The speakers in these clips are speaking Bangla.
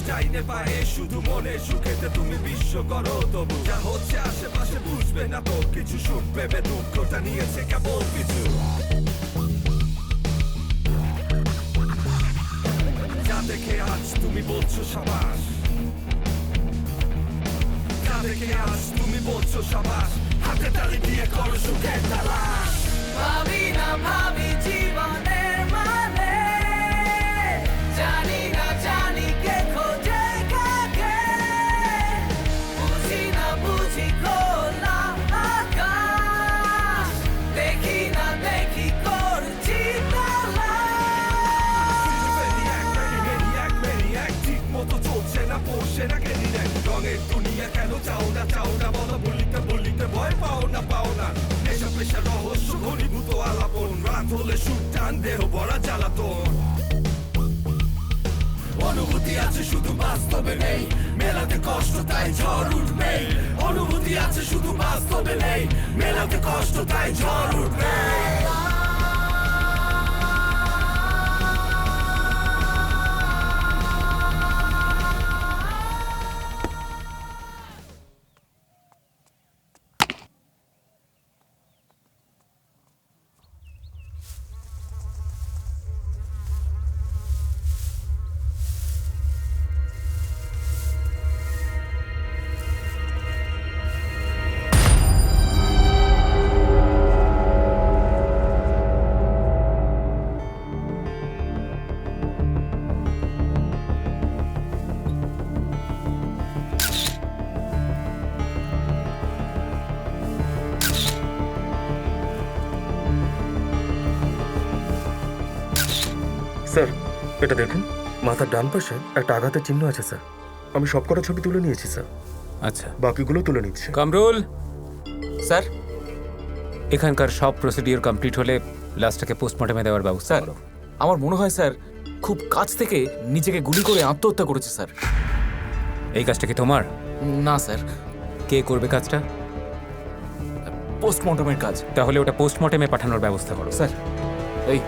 ডাইনে পায়ে শুধু মনে সুখেতে তুমি বিশ্ব করো তবু যা হচ্ছে আশেপাশে বুঝবে না তো কিছু সুখ ভেবে দুঃখটা নিয়েছে কেবল কিছু যা দেখে আজ তুমি বলছো সাবাস যা দেখে আজ তুমি বলছো সাবাস হাতে তালি দিয়ে করো সুখের তালাশ ভাবি না ভাবি জীবনের মানে জানি না জানি কে খোঁজে কাকে বুঝি না বুঝি খোলা আকাশ দেখি না দেখি করছি ঠিক মতো চলছে না পড়ছে না কেনি দেখ রঙের দুনিয়া কেন চাও না বলো বলিতে বলিতে ভয় পাও না নেশা পেশা রহস্য ঘনীভূত আলাপন রাত হলে সুখ টান দেহ বড়া জ্বালাতন অনুভূতি আছে শুধু বাস্তবে নেই মেলাতে কষ্ট তাই ঝড় উঠবেই অনুভূতি আছে শুধু বাস্তবে নেই মেলাতে কষ্ট তাই ঝড় উঠবে স্যার এটা দেখুন মাথার ডান পাশে একটা আঘাতের চিহ্ন আছে স্যার আমি সবকটা ছবি তুলে নিয়েছি স্যার আচ্ছা বাকিগুলো তুলে নিচ্ছি কামরুল স্যার এখানকার সব প্রসিডিওর কমপ্লিট হলে লাশটাকে পোস্টমর্টমে দেওয়ার ব্যবস্থা স্যার করো আমার মনে হয় স্যার খুব কাছ থেকে নিজেকে গুলি করে আত্মহত্যা করেছে স্যার। এই কাজটা কি তোমার? না স্যার, কে করবে কাজটা? পোস্টমর্টমের কাজ। তাহলে ওটা পোস্টমর্টমে পাঠানোর ব্যবস্থা করো। স্যার এই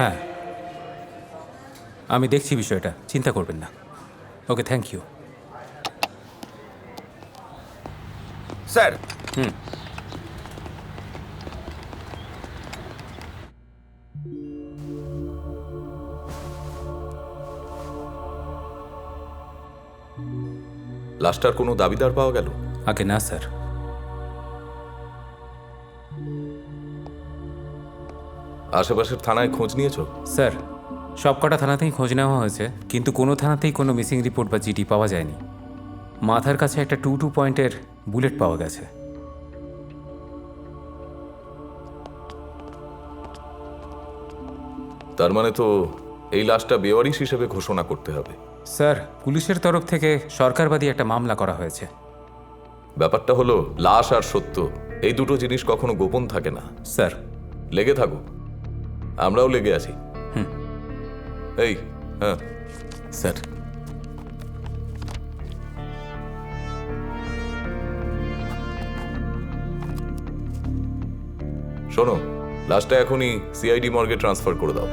হ্যাঁ, আমি দেখছি বিষয়টা, চিন্তা করবেন না। ওকে, থ্যাংক ইউ। স্যার, লাশটার কোনো দাবিদার পাওয়া গেল? আগে না স্যার। আশেপাশের থানায় খোঁজ নিয়েছো? স্যার, সবকটা থানাতেই খোঁজ নেওয়া হয়েছে, কিন্তু কোনো থানাতেই কোনো মিসিং রিপোর্ট বা জিডি পাওয়া যায়নি। মাথার কাছে একটা 22 পয়েন্টের বুলেট পাওয়া গেছে। তার মানে তো এই লাশটা বেওয়ারিশ হিসেবে ঘোষণা করতে হবে। স্যার, পুলিশের তরফ থেকে সরকারবাদী একটা মামলা করা হয়েছে। ব্যাপারটা হলো, লাশ আর সত্য এই দুটো জিনিস কখনো গোপন থাকে না। স্যার, লেগে থাকো, আমরাও লেগে আছি। এই হ্যাঁ স্যার, শোনো, লাশটা এখনই সিআইডি মর্গে ট্রান্সফার করে দাও।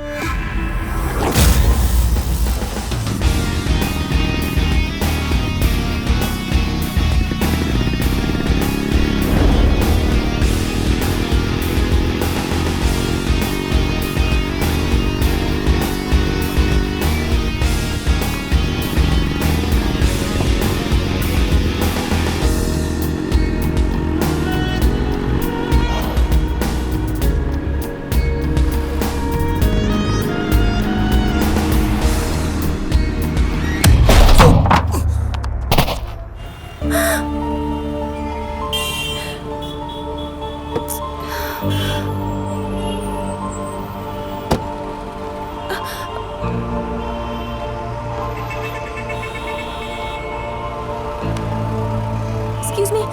এক্সকিউজ মি,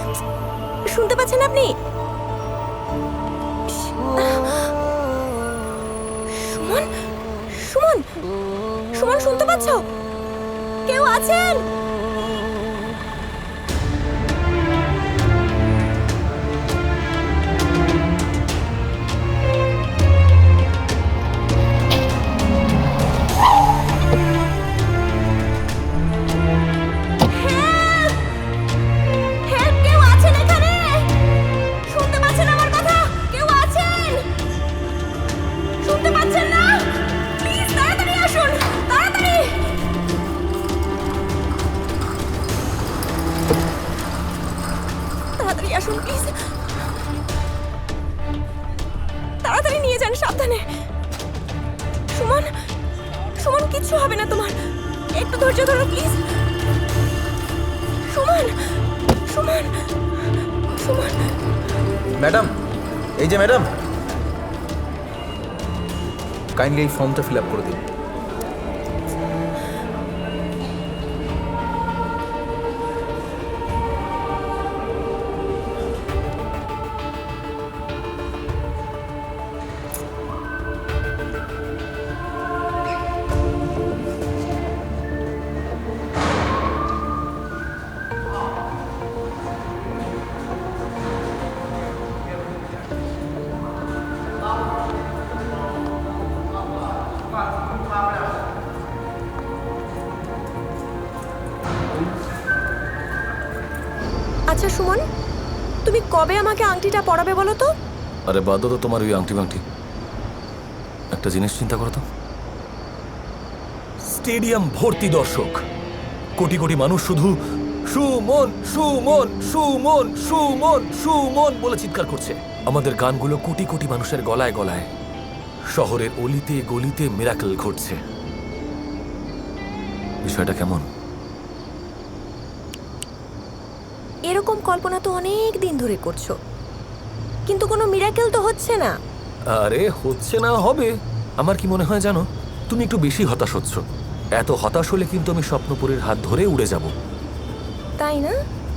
শুনতে পাচ্ছেন আপনি? সুমন, সুমন, সুমন শুনতে পাচ্ছ? কেউ আছেন? Help! কেউ আছেন এখানে? শুনতে পাচ্ছেন আমার কথা? কেউ আছেন? শুনতে পাচ্ছেন না? প্লিজ তাড়াতাড়ি আসুন, তাড়াতাড়ি! তাড়াতাড়ি আসুন প্লিজ। তাড়াতাড়ি নিয়ে যান, সাবধানে। সুমন, সুমন, কিচ্ছু হবে না তোমার। একটু ধৈর্য ধরো প্লিজ। সুমন, সুমন, সুমন। ম্যাডাম, এই যে ম্যাডাম, কাইন্ডলি এই ফর্মটা ফিল আপ করে দিন। আচ্ছা সুমন, তুমি কবে আমাকে আংটিটা পরাবে বলো তো? আরে বাদ দাও তো তোমার ওই আংটি বাংটি। একটা জিনিস চিন্তা করো তো, স্টেডিয়াম ভর্তি দর্শক, কোটি কোটি মানুষ শুধু সুমন সুমন সুমন সুমন সুমন বলে চিৎকার করছে। আমাদের গানগুলো কোটি কোটি মানুষের গলায় গলায়, শহরের অলিতে গলিতে মিরাকেল ঘটছে। বিষয়টা কেমন? এরকম কল্পনা তো অনেক দিন ধরে করছো, কিন্তু কোনো মিরাকেল তো হচ্ছে না। আরে হচ্ছে না, হবে। আমার কি মনে হয় জানো, তুমি একটু বেশি হতাশ হচ্ছ। এত হতাশ হলে কিন্তু আমি স্বপ্নপুরীর হাত ধরে উড়ে যাব। তাই না?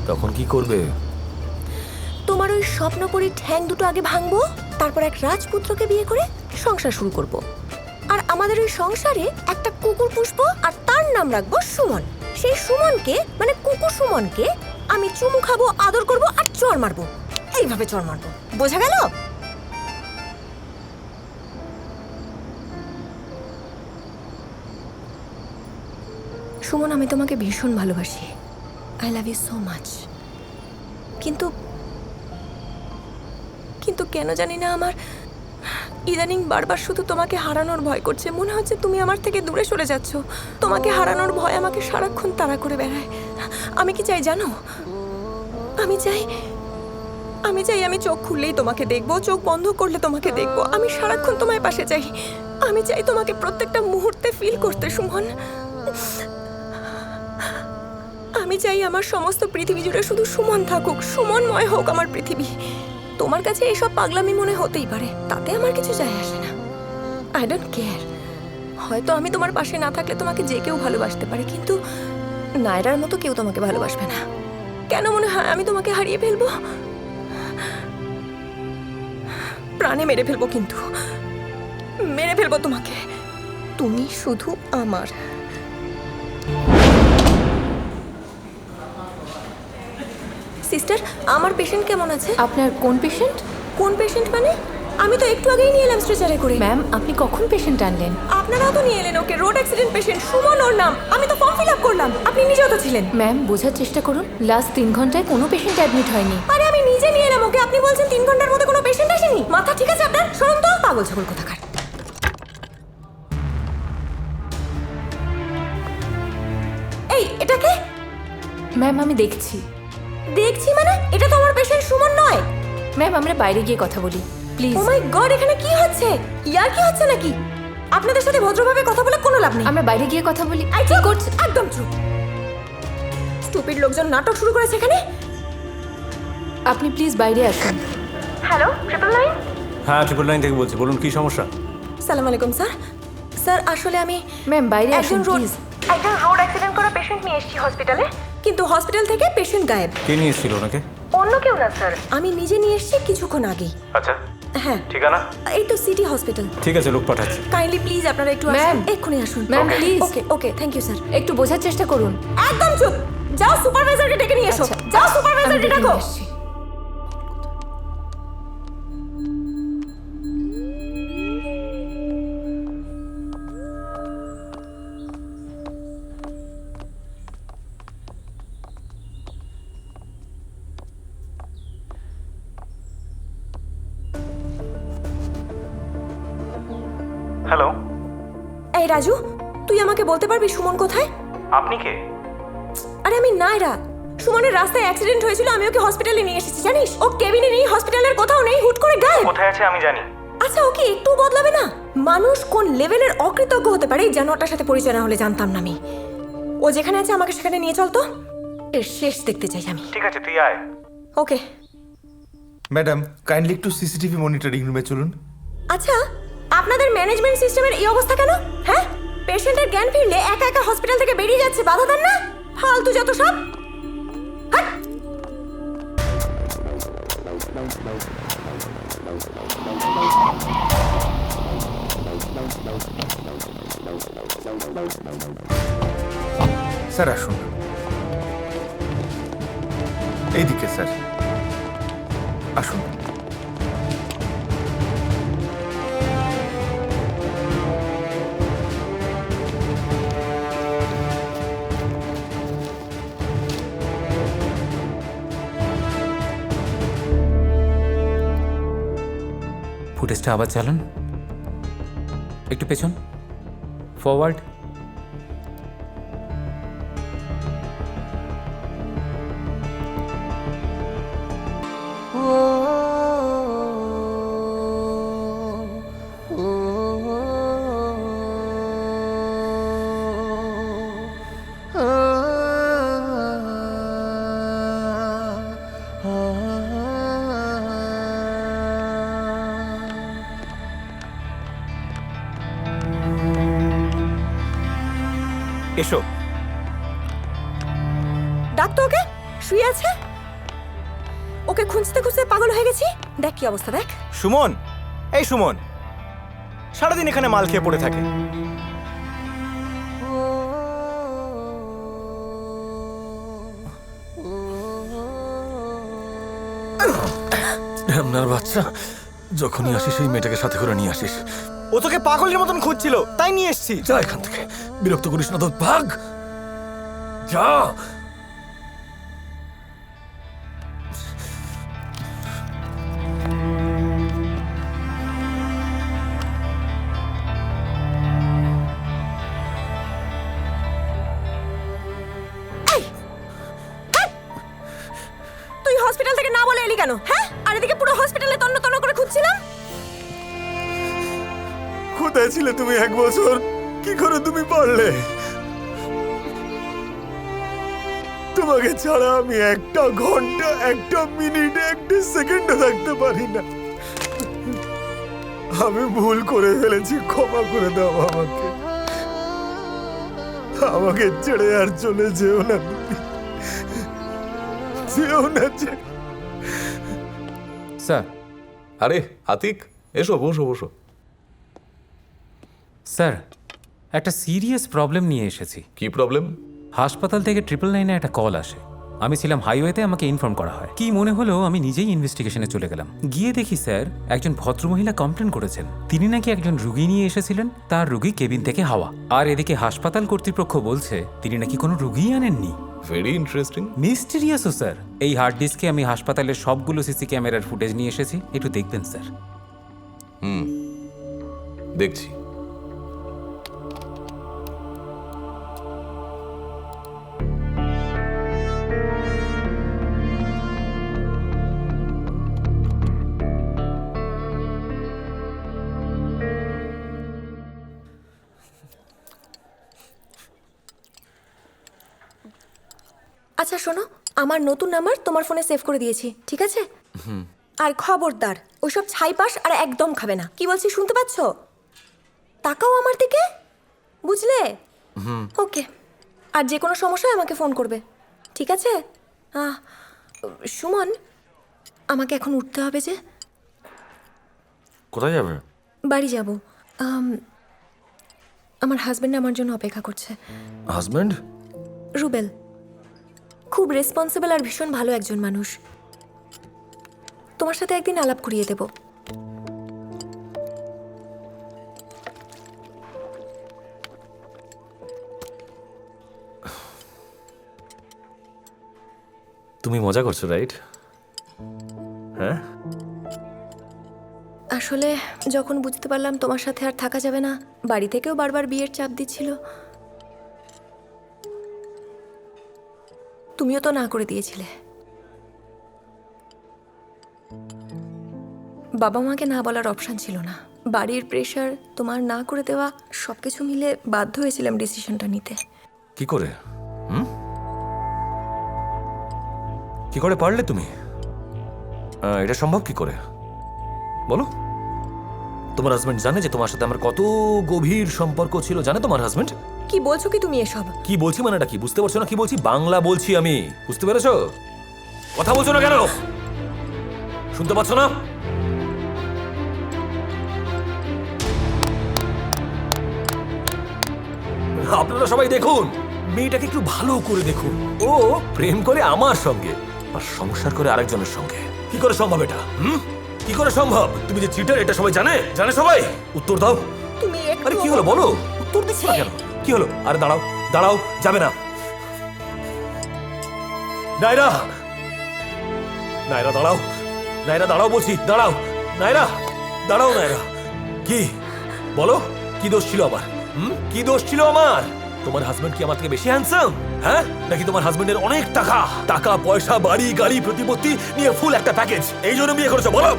তখন কি করবে? তোমার ওই স্বপ্নপুরীর ঠ্যাং দুটো আগে ভাঙবো, তারপর এক রাজপুত্রকে বিয়ে করে সংসার শুরু করব। আর আমাদের ওই সংসারে একটা কুকুর পুষবো, আর তার নাম রাখবো সুমন। সেই সুমনকে, মানে কুকুর সুমনকে আমি চুমু খাবো, আদর করব আর চড় মারবো। এইভাবে চড় মারবো, বোঝা গেল? সুমন, আমি তোমাকে ভীষণ ভালোবাসি। I love you so much. কিন্তু কিন্তু কেন জানি না আমার ইদানিং বারবার শুধু তোমাকে হারানোর ভয় করছে। মনে হচ্ছে তুমি আমার থেকে দূরে সরে যাচ্ছ। তোমাকে হারানোর ভয় আমাকে সারাক্ষণ তাড়া করে বেড়ায়। আমি কি চাই জানো? আমি চাই আমি চোখ খুললেই তোমাকে দেখবো, চোখ বন্ধ করলে তোমাকে দেখবো। আমি সারাক্ষণ তোমার পাশে চাই। আমি চাই তোমাকে প্রত্যেকটা মুহূর্তে ফিল করতে, সুমন। আমি চাই আমার সমস্ত পৃথিবী জুড়ে শুধু সুমন থাকুক, সুমনময় হোক আমার পৃথিবী। তোমার কাছে এসব পাগলামি মনে হতেই পারে, তাতে আমার কিছু যায় আসে না। I don't care. হয়তো আমি তোমার পাশে না থাকলে তোমাকে যে কেউ ভালোবাসতে পারে, কিন্তু নায়রার মতো কেউ তোমাকে ভালোবাসবে না। কেন মনে হয় আমি তোমাকে হারিয়ে ফেলবো? প্রাণে মেরে ফেলবো, কিন্তু মেরে ফেলবো তোমাকে। তুমি শুধু আমার। সিস্টার, আমার পেশেন্ট কেমন আছে? আপনার কোন পেশেন্ট? কোন পেশেন্ট মানে? আমি তো একটু আগেই নিয়ে এলাম স্ট্রেচারে করে। ম্যাম, আপনি কখন পেশেন্ট আনলেন? আপনারাও তো নিয়ে এলেন ওকে। রোড অ্যাক্সিডেন্ট পেশেন্ট, সুমন ওর নাম। আমি তো ফর্ম ফিল আপ করলাম, আপনি নিজেও তো ছিলেন। ম্যাম, বোঝার চেষ্টা করুন, লাস্ট 3 ঘন্টায় কোনো পেশেন্ট অ্যাডমিট হয়নি। আরে আমি নিজে নিয়ে এলাম ওকে, আপনি বলছেন 3 ঘন্টার মধ্যে কোনো পেশেন্ট আসেনি? মাথা ঠিক আছে আপনার? শুনুন তো, পাগল ছাগল কোথাকার। এই, এটা কে? ম্যাম, আমি দেখছি। দেখছি মানে? এটা তো আমার পেশেন্ট সুমন নয়। ম্যাম, আমরা বাইরে গিয়ে কথা বলি প্লিজ। ও মাই গড, এখানে কি হচ্ছে? ইয়ার কি হচ্ছে নাকি? আপনাদের সাথে ভদ্রভাবে কথা বলে কোনো লাভ নেই। আমরা বাইরে গিয়ে কথা বলি। আই কি করছে? একদম চুপ। স্টুপিড লোকজন নাটক শুরু করেছে এখানে। আপনি প্লিজ বাইরে আসুন। হ্যালো, 999? হ্যাঁ, 999 থেকে বলছি, বলুন কি সমস্যা? সালাম আলাইকুম স্যার। স্যার, আসলে আমি ম্যাম, বাইরে আসুন প্লিজ। একজন রোড অ্যাক্সিডেন্ট করা পেশেন্ট নিয়ে এসেছি হসপিটালে, কিন্তু হসপিটাল থেকে পেশেন্ট গায়েব। কে নিয়ে এসেছিল ওনাকে? অন্য কেউ না স্যার, আমি নিজে নিয়ে এসেছি কিছুক্ষণ আগেই। আচ্ছা। হ্যাঁ ঠিকানা? এই তো সিটি হসপিটাল। ঠিক আছে, লোক পাঠাচ্ছি। কাইন্ডলি প্লিজ আপনারা একটু আসুন, ম্যাম। এক্ষুনি আসুন। Ma'am, please। Okay okay, thank you sir. একটু বোঝার চেষ্টা করুন। একদম চুপ, যাও সুপারভাইজারকে ডেকে নিয়ে এসো। আচ্ছা, যাও আমি সুপারভাইজারকে ডেকে ডাকো। নিয়ে আসছি। হ্যালো, এই রাজু, তুই আমাকে বলতে পারবি সুমন কোথায়? আপনি কে? আরে আমি নায়রা। সুমনের রাস্তায় অ্যাক্সিডেন্ট হয়েছিল, আমি ওকে হসপিটালে নিয়ে এসেছি জানিস। ও কেবিনে নেই, হসপিটালের কোথাও নেই, হুট করে গায়েব। কোথায় আছে আমি জানি। আচ্ছা, ও কি একটু বদলাবে না? মানুষ কোন লেভেলের অকৃতজ্ঞ হতে পারে এই জানোয়ারটার সাথে পরিচয় না হলে জানতাম না আমি। ও যেখানে আছে আমাকে সেখানে নিয়ে চল তো, এর শেষ দেখতে চাই আমি। ঠিক আছে, তুই আয়। ওকে। ম্যাডাম, কাইন্ডলি একটু সিসিটিভি মনিটরিং রুমে চলুন। আচ্ছা, আপনাদের ম্যানেজমেন্ট সিস্টেমের এই অবস্থা কেন? হ্যাঁ, পেশেন্টের জ্ঞান ফিরলে একা একা হসপিটাল থেকে বেরিয়ে যাচ্ছে, বাধা দেন না? ফালতু যত সব। হাট! স্যার আসুন, এইদিকে স্যার আসুন। ফুটেজটা আবার চালান, একটু পেছন, ফরওয়ার্ড। এসো। ডাক তো ওকে, শুয়ে আছে। ওকে খুঁজতে খুঁজতে পাগল হয়ে গেছি। দেখ কি অবস্থা, দেখ। সুমন, এই সুমন সারাদিন এখানে মাল খেয়ে পড়ে থাকে। আপনার বাচ্চা, যখনই আসিস এই মেয়েটাকে সাথে করে নিয়ে আসিস। ও তোকে পাগলের মতন খুঁজছিল, তাই নিয়ে এসেছি। যা এখান থেকে, বিরক্ত করিস না তো, ভাগ যা। তুই হসপিটাল থেকে না বলে এলি কেন? হ্যাঁ, আর এদিকে পুরো হসপিটালে তন্ন তন্ন করে খুঁজছিলাম। কোথায় ছিলে তুমি 1 বছর? কি করে তুমি পারলে? তোমাকে ছাড়া আমি একটা ঘন্টা, একটা মিনিট, একটা সেকেন্ডও থাকতে পারি না। আমি ভুল করে ফেলেছি, ক্ষমা করে দাও আমাকে। আমাকে ছেড়ে আর চলে যেও না, যেও না। স্যার। আরে আতিক, এসো, বসো বসো। স্যার, একটা সিরিয়াস প্রবলেম নিয়ে এসেছি। কি প্রবলেম? হাসপাতাল থেকে 999-এ একটা কল আসে। আমি ছিলাম হাইওয়েতে, আমাকে ইনফর্ম করা হয়। কি মনে হলো, আমি নিজেই ইনভেস্টিগেশনে চলে গেলাম। গিয়ে দেখি স্যার, একজন ভদ্রমহিলা কমপ্লেন করেছেন তিনি নাকি একজন রুগী নিয়ে এসেছিলেন, তার রুগী কেবিন থেকে হাওয়া। আর এদিকে হাসপাতাল কর্তৃপক্ষ বলছে তিনি নাকি কোনো রুগীই আনেননি। Very interesting. মিস্টিরিয়াসও স্যার। এই হার্ড ডিস্কে আমি হাসপাতালের সবগুলো সিসি ক্যামেরার ফুটেজ নিয়ে এসেছি, একটু দেখবেন স্যার। দেখছি। আচ্ছা শোনো, আমার নতুন নাম্বার তোমার ফোনে সেভ করে দিয়েছি, ঠিক আছে? আর খবরদার ওইসব ছাইপাস আর একদম খাবে না। কি বলছি শুনতে পাচ্ছ? তাকাও আমার দিকে, বুঝলে? ওকে। আর যে কোনো সমস্যায় আমাকে ফোন করবে, ঠিক আছে? সুমন, আমাকে এখন উঠতে হবে যে। কোথায় যাবে? বাড়ি যাব। আমার হাজবেন্ড আমার জন্য অপেক্ষা করছে। হাজব্যান্ড? রুবেল খুব রেসপন্সিবল আর ভীষণ ভালো একজন মানুষ। তোমার সাথে একদিন আলাপ করিয়ে দেব। তুমি মজা করছো, রাইট? হ্যাঁ, আসলে যখন বুঝতে পারলাম তোমার সাথে আর থাকা যাবে না, বাড়ি থেকেও বারবার বিয়ের চাপ দিচ্ছিল, তুমিও তো না করে দিয়েছিলে। বাবা মাকে না বলার অপশন ছিল না, বাড়ির প্রেশার, তোমার না করে দেওয়া, সবকিছু মিলে বাধ্য হয়েছিলাম ডিসিশনটা নিতে। কি করে? কি করে পারলে তুমি? এটা সম্ভব কি করে বলো? তোমার হাজবেন্ড জানে যে তোমার সাথে আমার কত গভীর সম্পর্ক ছিল? জানে তোমার হাজবেন্ড? কি বলছো কি তুমি এসব? কি বলছি মানেটা কি বুঝতে পারছো না? কি বলছি? বাংলা বলছি আমি, বুঝতে পেরেছো? কথা বলছো না কেন? শুনতে পাচ্ছ না? আপনারা সবাই দেখুন, মেয়েটাকে একটু ভালো করে দেখুন। ও প্রেম করে আমার সঙ্গে আর সংসার করে আরেকজনের সঙ্গে। কি করে সম্ভব এটা? কি করে সম্ভব? তুমি যে চিটার এটা সবাই জানে? জানে সবাই? উত্তর দাও। তুমি আরে কি হলো বলো? উত্তর দিচ্ছ না কেন? কি হলো? আরে দাঁড়াও দাঁড়াও, যাবে না। নায়রা, নায়রা দাঁড়াও, নায়রা দাঁড়াও বলছি, দাঁড়াও নায়রা, দাঁড়াও নায়রা। কি বলো? কি দোষ ছিল আমার? কি দোষ ছিল আমার? তোমার হাজবেন্ড কি আমার থেকে বেশি হ্যান্ডসাম? হ্যাঁ, নাকি তোমার হাজবেন্ডের অনেক টাকা, টাকা পয়সা, বাড়ি গাড়ি, প্রতিপত্তি নিয়ে ফুল একটা প্যাকেজ, এই জন্য বিয়ে করেছো? বলো।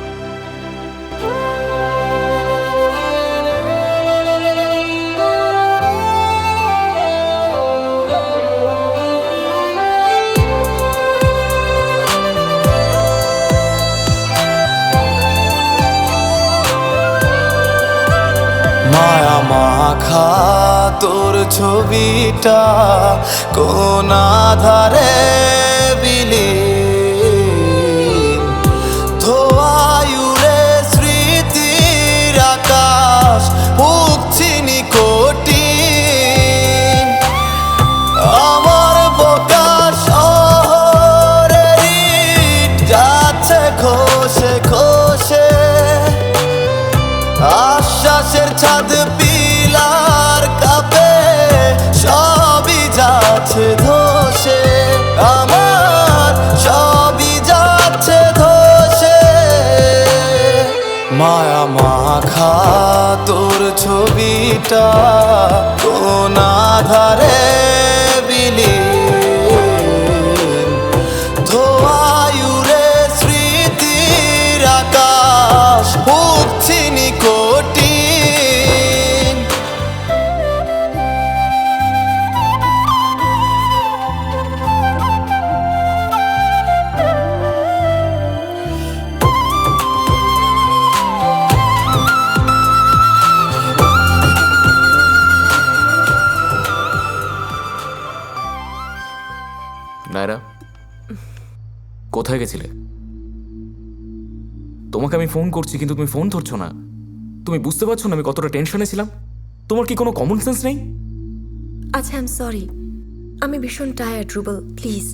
মায়া মাখা তোর ছবিটা কোন আধারে বিলীন, ধোয়ায়ুরে স্মৃতির আকাশ উচ্ছিনি কোটি। আমার বোকা শহরের ইট যাচ্ছে খসে খসে, আশ্বাসের ছাদ পিলার কাপে সবই যাচ্ছে ধসে, আমার সবই যাচ্ছে ধসে। মায়া মাখা তোর ছবিটা কোন আধারে বিলীন, ধোয়ায়ুরে স্মৃতির আকাশ উচ্ছিনি কোটি। নায়রা, কোথায় গেছিলে? তোমাকে আমি ফোন করছি কিন্তু তুমি ফোন ধরছো না। তুমি বুঝতে পারছো না আমি কতটা টেনশনে ছিলাম? তোমার কি কোনো কমন সেন্স নেই? আচ্ছা, আই এম সরি, আমি ভীষণ টায়ার্ড রুবেল, প্লিজ।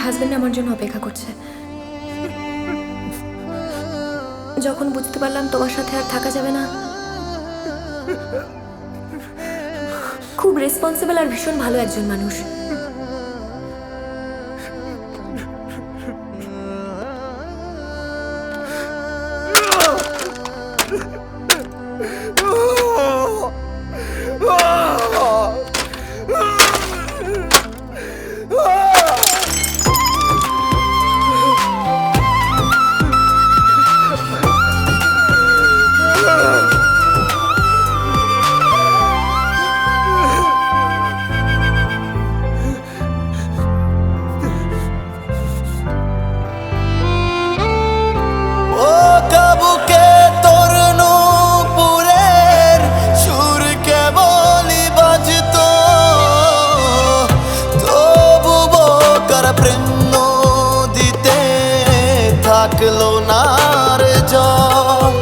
হাজবেন্ড আমার জন্য অপেক্ষা করছে। যখন বুঝতে পারলাম তোমার সাথে আর থাকা যাবে না, খুব রেসপন্সিবল আর ভীষণ ভালো একজন মানুষ। ও কাবুকে তোর নূপুরের সুর কেবলই বাজতো, তবু বোকার প্রেম নদীতে থাকলো না রে জল।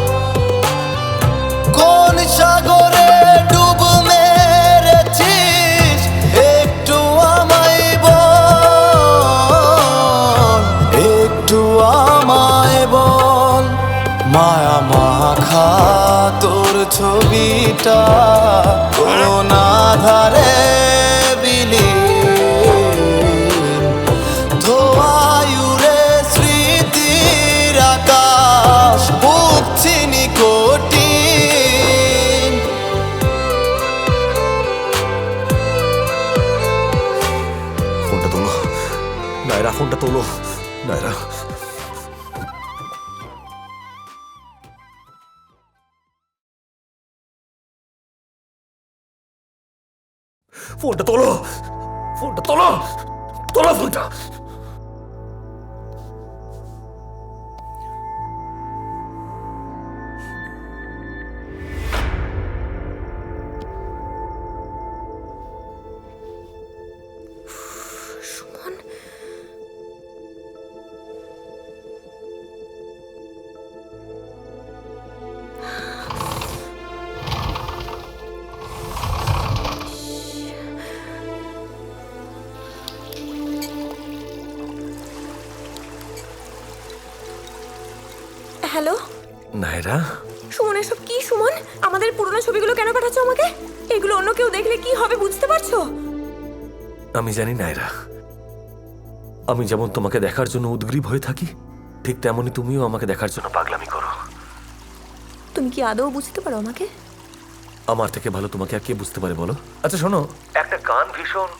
কোন সাগরে ডুব মেরেছিস একটু আমায় বল, একটু আমায় বল। মায়া মাখা তোর ছবিটা কোন আধারে বিলীন, ধোঁয়ায়ুরে স্মৃতির আকাশ বুকছি নিকটিন। ফোনটা তোলো নায়রা, ফোনটা তোলো নায়রা। ফোনটা তোলো, ফোনটা তোলো, তোলো ফোনটা। সুমন, হ্যালো নায়রা, সুমন, এসব কি সুমন? আমাদের পুরনো ছবিগুলো কেন পাঠাচ্ছ আমাকে? এগুলো অন্য কেউ দেখলে কি হবে বুঝতে পারছো? আমি জানি নায়রা, আমি যেমন তোমাকে দেখার জন্য উদ্গ্রীব হয়ে থাকি, ঠিক তেমনই তুমিও আমাকে দেখার জন্য পাগলামি করো। তুমি কি আদৌ বুঝতে পারো আমাকে? আমার থেকে ভালো তোমাকে আর কে বুঝতে পারে বলো? আচ্ছা শোনো, একটা গান ভীষণ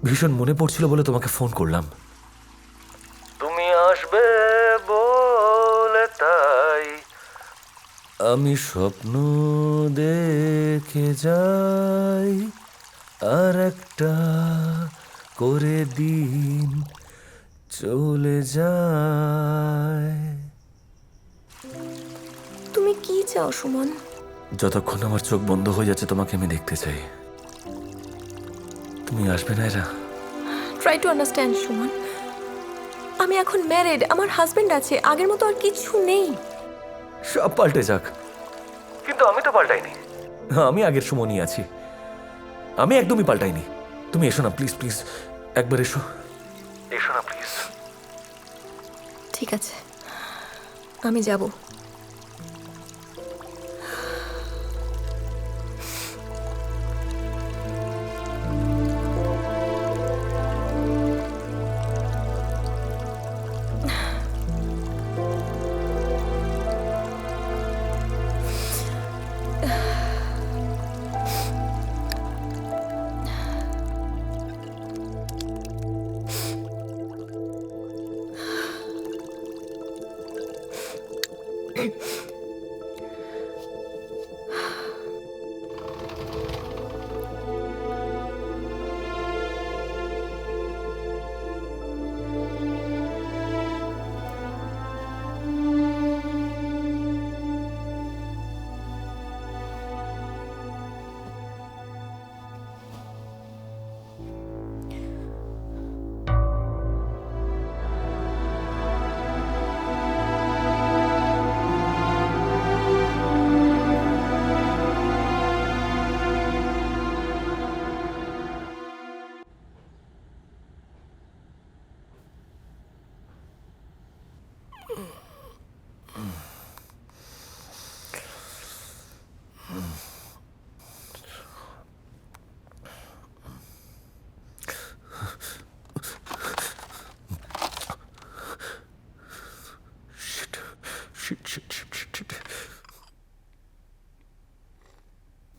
ভীষণ মনে পড়ছিল বলে তোমাকে ফোন করলাম। তুমি আসবে বলে তাই আমি স্বপ্ন দেখে যাই, আর একটা করে দিন চলে যায়। তুমি কি চাও সুমন? যতক্ষণ আমার চোখ বন্ধ হয়ে যাচ্ছে তোমাকে আমি দেখতে চাই। তুমি আসবে না এরা? Try to understand Suman. আমি এখন ম্যারিড, আমার হাজবেন্ড আছে, আগের মতো আর কিছু নেই। সব পাল্টে যাক, কিন্তু আমি তো পাল্টাইনি। আমি আগের সুমনই আছি, আমি একদমই পাল্টাইনি। তুমি এসো না প্লিজ, প্লিজ একবার এসো, এসো না প্লিজ। ঠিক আছে, আমি যাব।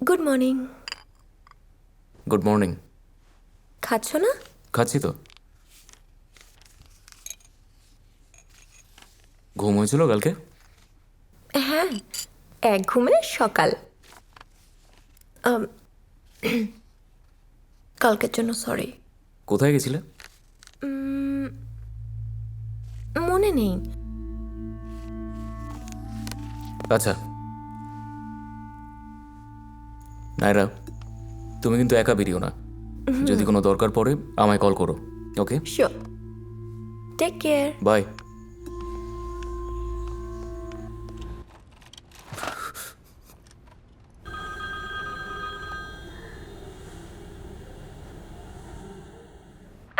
Good morning. Good morning. খাচ্ছ না? খাচ্ছি তো। ঘুম হয়েছিল কালকে? হ্যাঁ, এক ঘুমে সকাল। কালকের জন্য সরি। কোথায় গেছিলে? মনে নেই। আচ্ছা নায়রা, তুমি কিন্তু একা বেরিও না। যদি কোনো দরকার পড়ে আমায় কল করো। Okay, sure. Take care. Bye.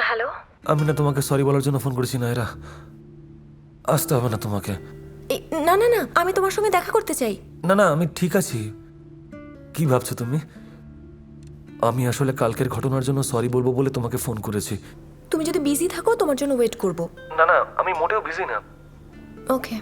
Hello. আমি না তোমাকে সরি বলার জন্য ফোন করেছি নায়রা, আসতে হবে না তোমাকে। না না না, আমি তোমার সঙ্গে দেখা করতে চাই। না না, আমি ঠিক আছি। কি ভাবছো তুমি? আমি আসলে কালকের ঘটনার জন্য সরি বলবো বলে তোমাকে ফোন করেছি। তুমি যদি বিজি থাকো তোমার জন্য ওয়েট করব। না না, আমি মোটেও বিজি না। ওকে।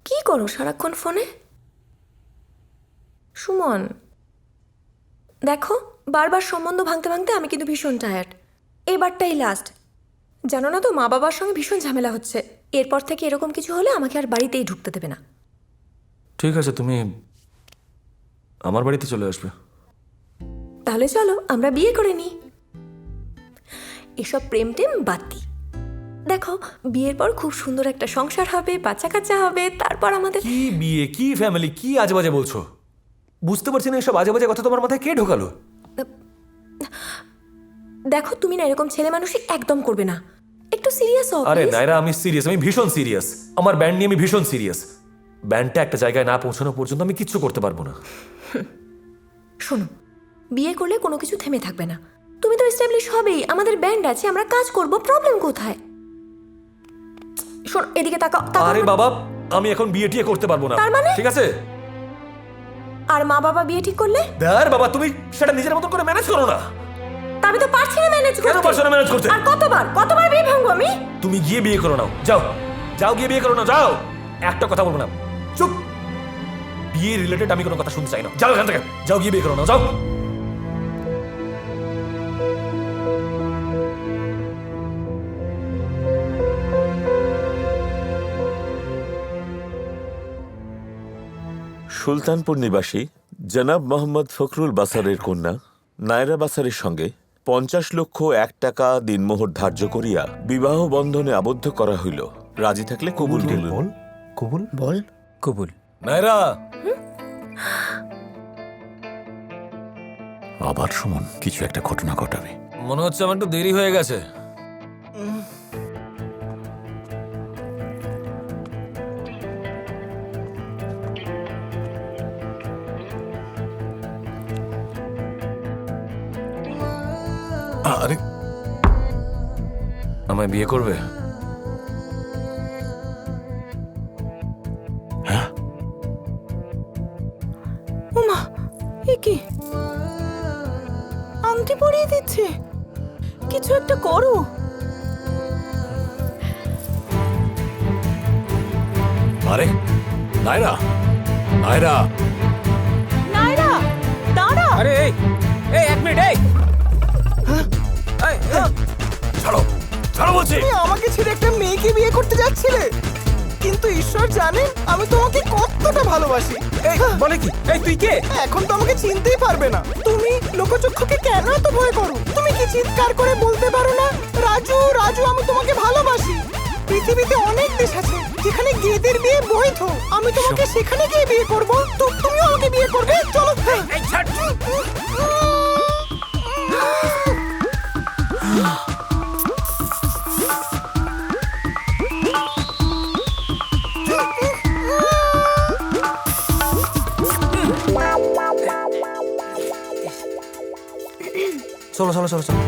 কি করো সারাক্ষণ ফোনে? সুমন দেখো, বারবার সম্বন্ধ ভাঙতে ভাঙতে আমি কিন্তু ভীষণ টায়ার্ড। এবারটাই লাস্ট। জানো না তো, মা বাবার সঙ্গে ভীষণ ঝামেলা হচ্ছে। এরপর থেকে এরকম কিছু হলে আমাকে আর বাড়িতেই ঢুকতে দেবে না। ঠিক আছে, তুমি আমার বাড়িতে চলে আসবে। তাহলে চলো আমরা বিয়ে করে নিই। এসব প্রেম টেম বাদ দিই। দেখো, বিয়ের পর খুব সুন্দর একটা সংসার হবে, বাচ্চা কাচ্চা হবে, তারপর আমাদের কি বিয়ে, কি ফ্যামিলি, কি আজে বাজে বলছো? বুঝতে পারছি না এসব আজে বাজে কথা তোমার মাথায় কে ঢোকালো? দেখো, তুমি না এরকম ছেলে মানুষই একদম করবে না। একটু সিরিয়াস হও। আরে please। নায়রা, আমি সিরিয়াস, আমি ভীষণ সিরিয়াস। আমার ব্যান্ড নিয়ে আমি ভীষণ সিরিয়াস। ব্যান্ডটা একটা জায়গায় না পৌঁছানো পর্যন্ত আমি কিচ্ছু করতে পারবো না। শোনো, বিয়ে করলে কোনো কিছু থেমে থাকবে না। তুমি তো এস্টাবলিশ হবেই, আমাদের ব্যান্ড আছে, আমরা কাজ করব, প্রবলেম কোথায়? শোনো, এদিকে তাকাও। আরে বাবা, আমি এখন বিয়ে টিয়ে করতে পারবো না। তার মানে? ঠিক আছে। আর মা বাবা বিয়ে ঠিক করলে? দাঁড় বাবা, তুমি সেটা নিজের মতো করে ম্যানেজ করো না। তা আমি তো পারছি না ম্যানেজ করতে। কেন পারছো না ম্যানেজ করতে? আর কতবার বিয়ে ভাঙবো আমি? তুমি গিয়ে বিয়ে করো নাও, যাও যাও, গিয়ে বিয়ে করো না, যাও। একটা কথা বলবো না, চুপ। বিয়ে রিলেটেড আমি কোনো কথা শুনতে চাই না। যাও এখান থেকে, যাও গিয়ে বিয়ে করো না, যাও। সুলতানপুর নিবাসী জনাব মোহাম্মদ ফখরুল বাসারের কন্যা নায়রা বাসারের সঙ্গে ৫০ লক্ষ ১ টাকা দিনমোহর ধার্য করিয়া বিবাহ বন্ধনে আবদ্ধ করা হইল। রাজি থাকলে কবুল বল। কবুল বল। কবুল। নায়রা, আবার সুমন কিছু একটা ঘটনা ঘটাবে। মনে হচ্ছে আমার একটু দেরি হয়ে গেছে। আরে, আমায় বিয়ে করবে? হ্যাঁ। ওমা, এ কি? আংটি পরিয়ে দিচ্ছে। কিছু একটা করো। আরে নায়রা, নায়রা, নায়রা, দাঁড়া। আরে এই এক মিনিট, এই ছাড়ো, ছাড়ো বলছি। তুমি আমাকে ছেড়ে একটা মেয়েকে বিয়ে করতে যাচ্ছিলে, কিন্তু ঈশ্বর জানেন আমি তোমাকে কতটা ভালোবাসি। এই বলে কি? এই তুই কে? এখন তো আমাকে চিনতেই পারবে না। তুমি লোকচক্ষুকে কেন এত ভয় করো? তুমি কি চিৎকার করে বলতে পারো না, রাজু রাজু আমি তোমাকে ভালোবাসি? পৃথিবীতে অনেক দেশ আছে যেখানে গেদের বিয়ে বৈধ। আমি তোমাকে সেখানে গিয়ে বিয়ে করব। তুমিও আমাকে বিয়ে করবে? চলো। এই ছাড়। চলো চলো চলো চলো।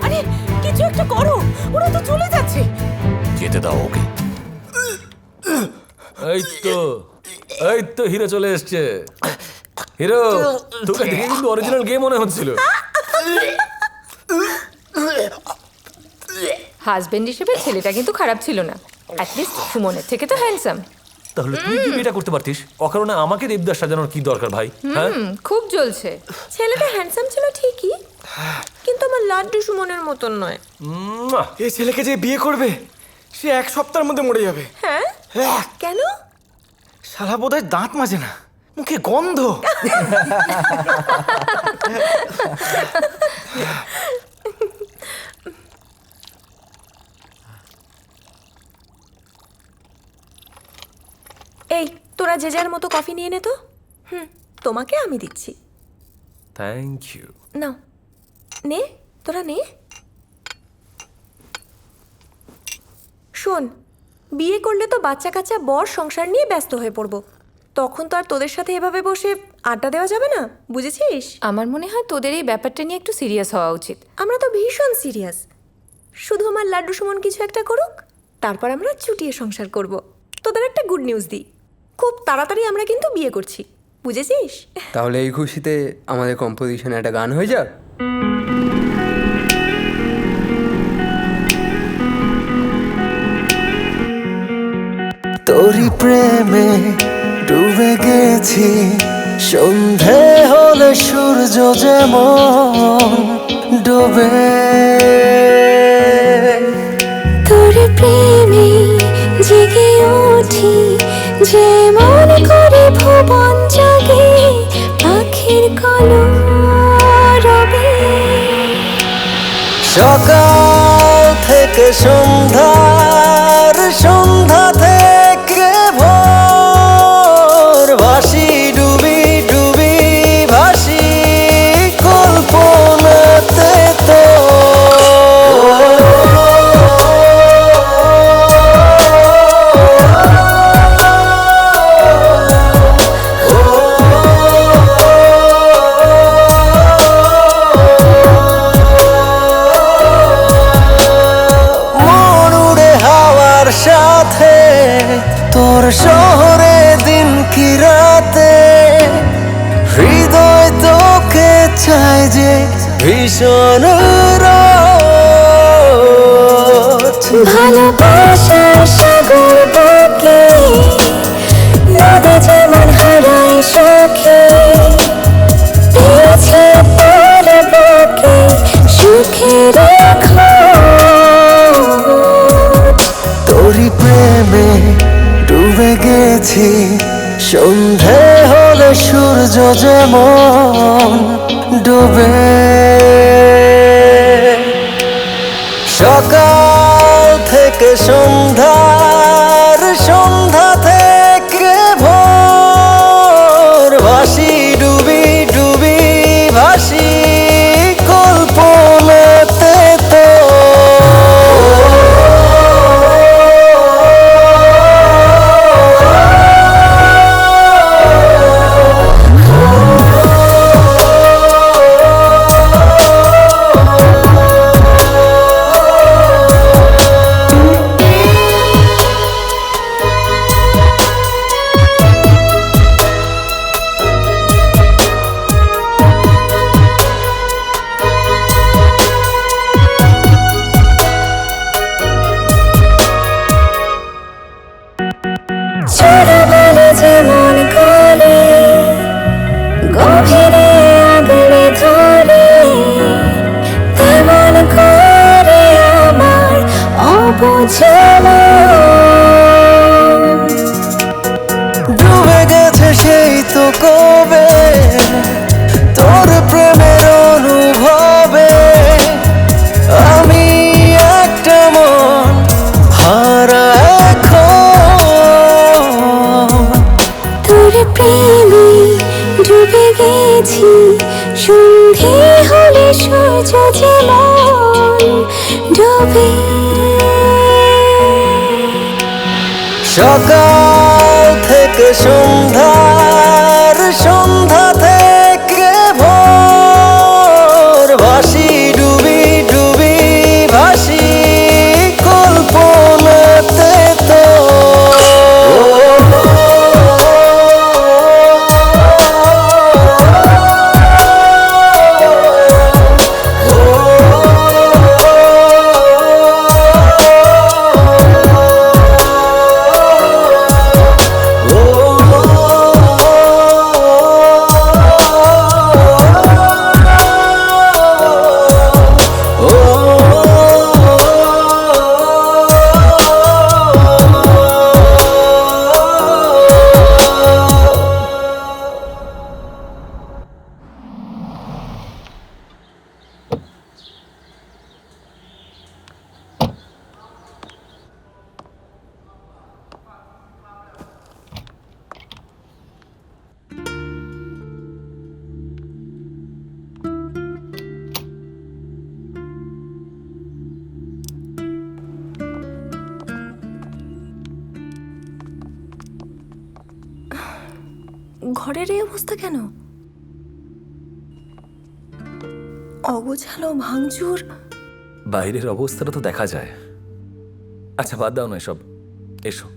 আরে কিছু একটা করো, ওরা তো চলে যাচ্ছে। যেতে দাও ওকে। এই তো হিরো চলে এসছে। হিরো, তোকে দেখে কিন্তু অরিজিনাল গেম মনে হচ্ছিল। হাজবেন্ড হিসেবে ছেলেটা কিন্তু খারাপ ছিল না, অ্যাটলিস্ট সুমনের থেকে তো হ্যান্ডসাম। তাহলে তুই কি বিয়েটা করতে পারতিস? অকারণে আমাকে দেবদাস সাজানোর কি দরকার ভাই? হ্যাঁ, খুব জ্বলছে। ছেলেটা হ্যান্ডসাম ছিল ঠিকই, কিন্তু আমার লাড্ডু সুমনের মতন নয়। এই ছেলেকে যে বিয়ে করবে সে 1 সপ্তাহের মধ্যে মরে যাবে। হ্যাঁ? কেন? শালা বোধহয় দাঁত মাজে না, মুখে গন্ধ। এই তোরা যে যার মতো কফি নিয়ে নে তো। তোমাকে আমি দিচ্ছি। Thank you. নাও নে, তোরা নে। শোন, বিয়ে করলে তো বাচ্চা কাচ্চা বর সংসার নিয়ে ব্যস্ত হয়ে পড়বো, তখন তো আর তোদের সাথে এভাবে বসে আড্ডা দেওয়া যাবে না, বুঝেছিস? আমার মনে হয় তোদের এই ব্যাপারটা নিয়ে একটু সিরিয়াস হওয়া উচিত। আমরা তো ভীষণ সিরিয়াস। শুধু আমার লাড্ডু সুমন কিছু একটা করুক, তারপর আমরা চুটিয়ে সংসার করব। তোদের একটা গুড নিউজ দিই, খুব তাড়াতাড়ি আমরা কিন্তু বিয়ে করছি, বুঝেছিস? তাহলে এই খুশিতে আমাদের কম্পোজিশনে একটা গান হয়ে যাক। তোরি প্রেমে ডুবে গেছি, সন্ধে হলে সূর্য যেমন ডোবে। তোর প্রেমে জেগে উঠি, যেমন করে ভুবন জাগে পাখির কলরবে। সকাল থেকে সন্ধ্যার, সন্ধ্যা থেকে ভোর, ভাসি ডুবি ডুবি ভাসি কল্পনাতে তো। সাথে তোর শহরে দিন কি রাতে, হৃদয় তোকে চাই যে ভীষণ রাত। ভালোবাসার সাগর বুকে নদী যেমন হারায় সখী, পেয়েছে তোর বুকে সুখের তোরি প্রেমে ডুবে গেছি, সন্ধে হলে সূর্য যেমন ডোবে। সকাল থেকে সন্ধ্যার, সন্ধ্যা থেকে ভোর, ভাসি ডুবি ডুবি ভাসি কল্পনাতে তো। ছোটবেলা যেমন করে গভীরে আগলে ধরে, তেমন করে আমার অবুঝলো ডুবে গেছে সেই তো কবে তোর প্রেমের অনুভবে। আমি একটা মন হারা এখন, তোর প্রেমে ডুবে গেছি, সন্ধে হলে সূর্য যেমন ডোবে। সকাল থেকে সন্ধ্যার, সন্ধ্যা থেকে ভোর, ঘরের এই অবস্থা কেন? অগোছালো, ভাঙচুর। বাইরের অবস্থাটা তো দেখা যায়। আচ্ছা বাদ দাও না এসব, এসো।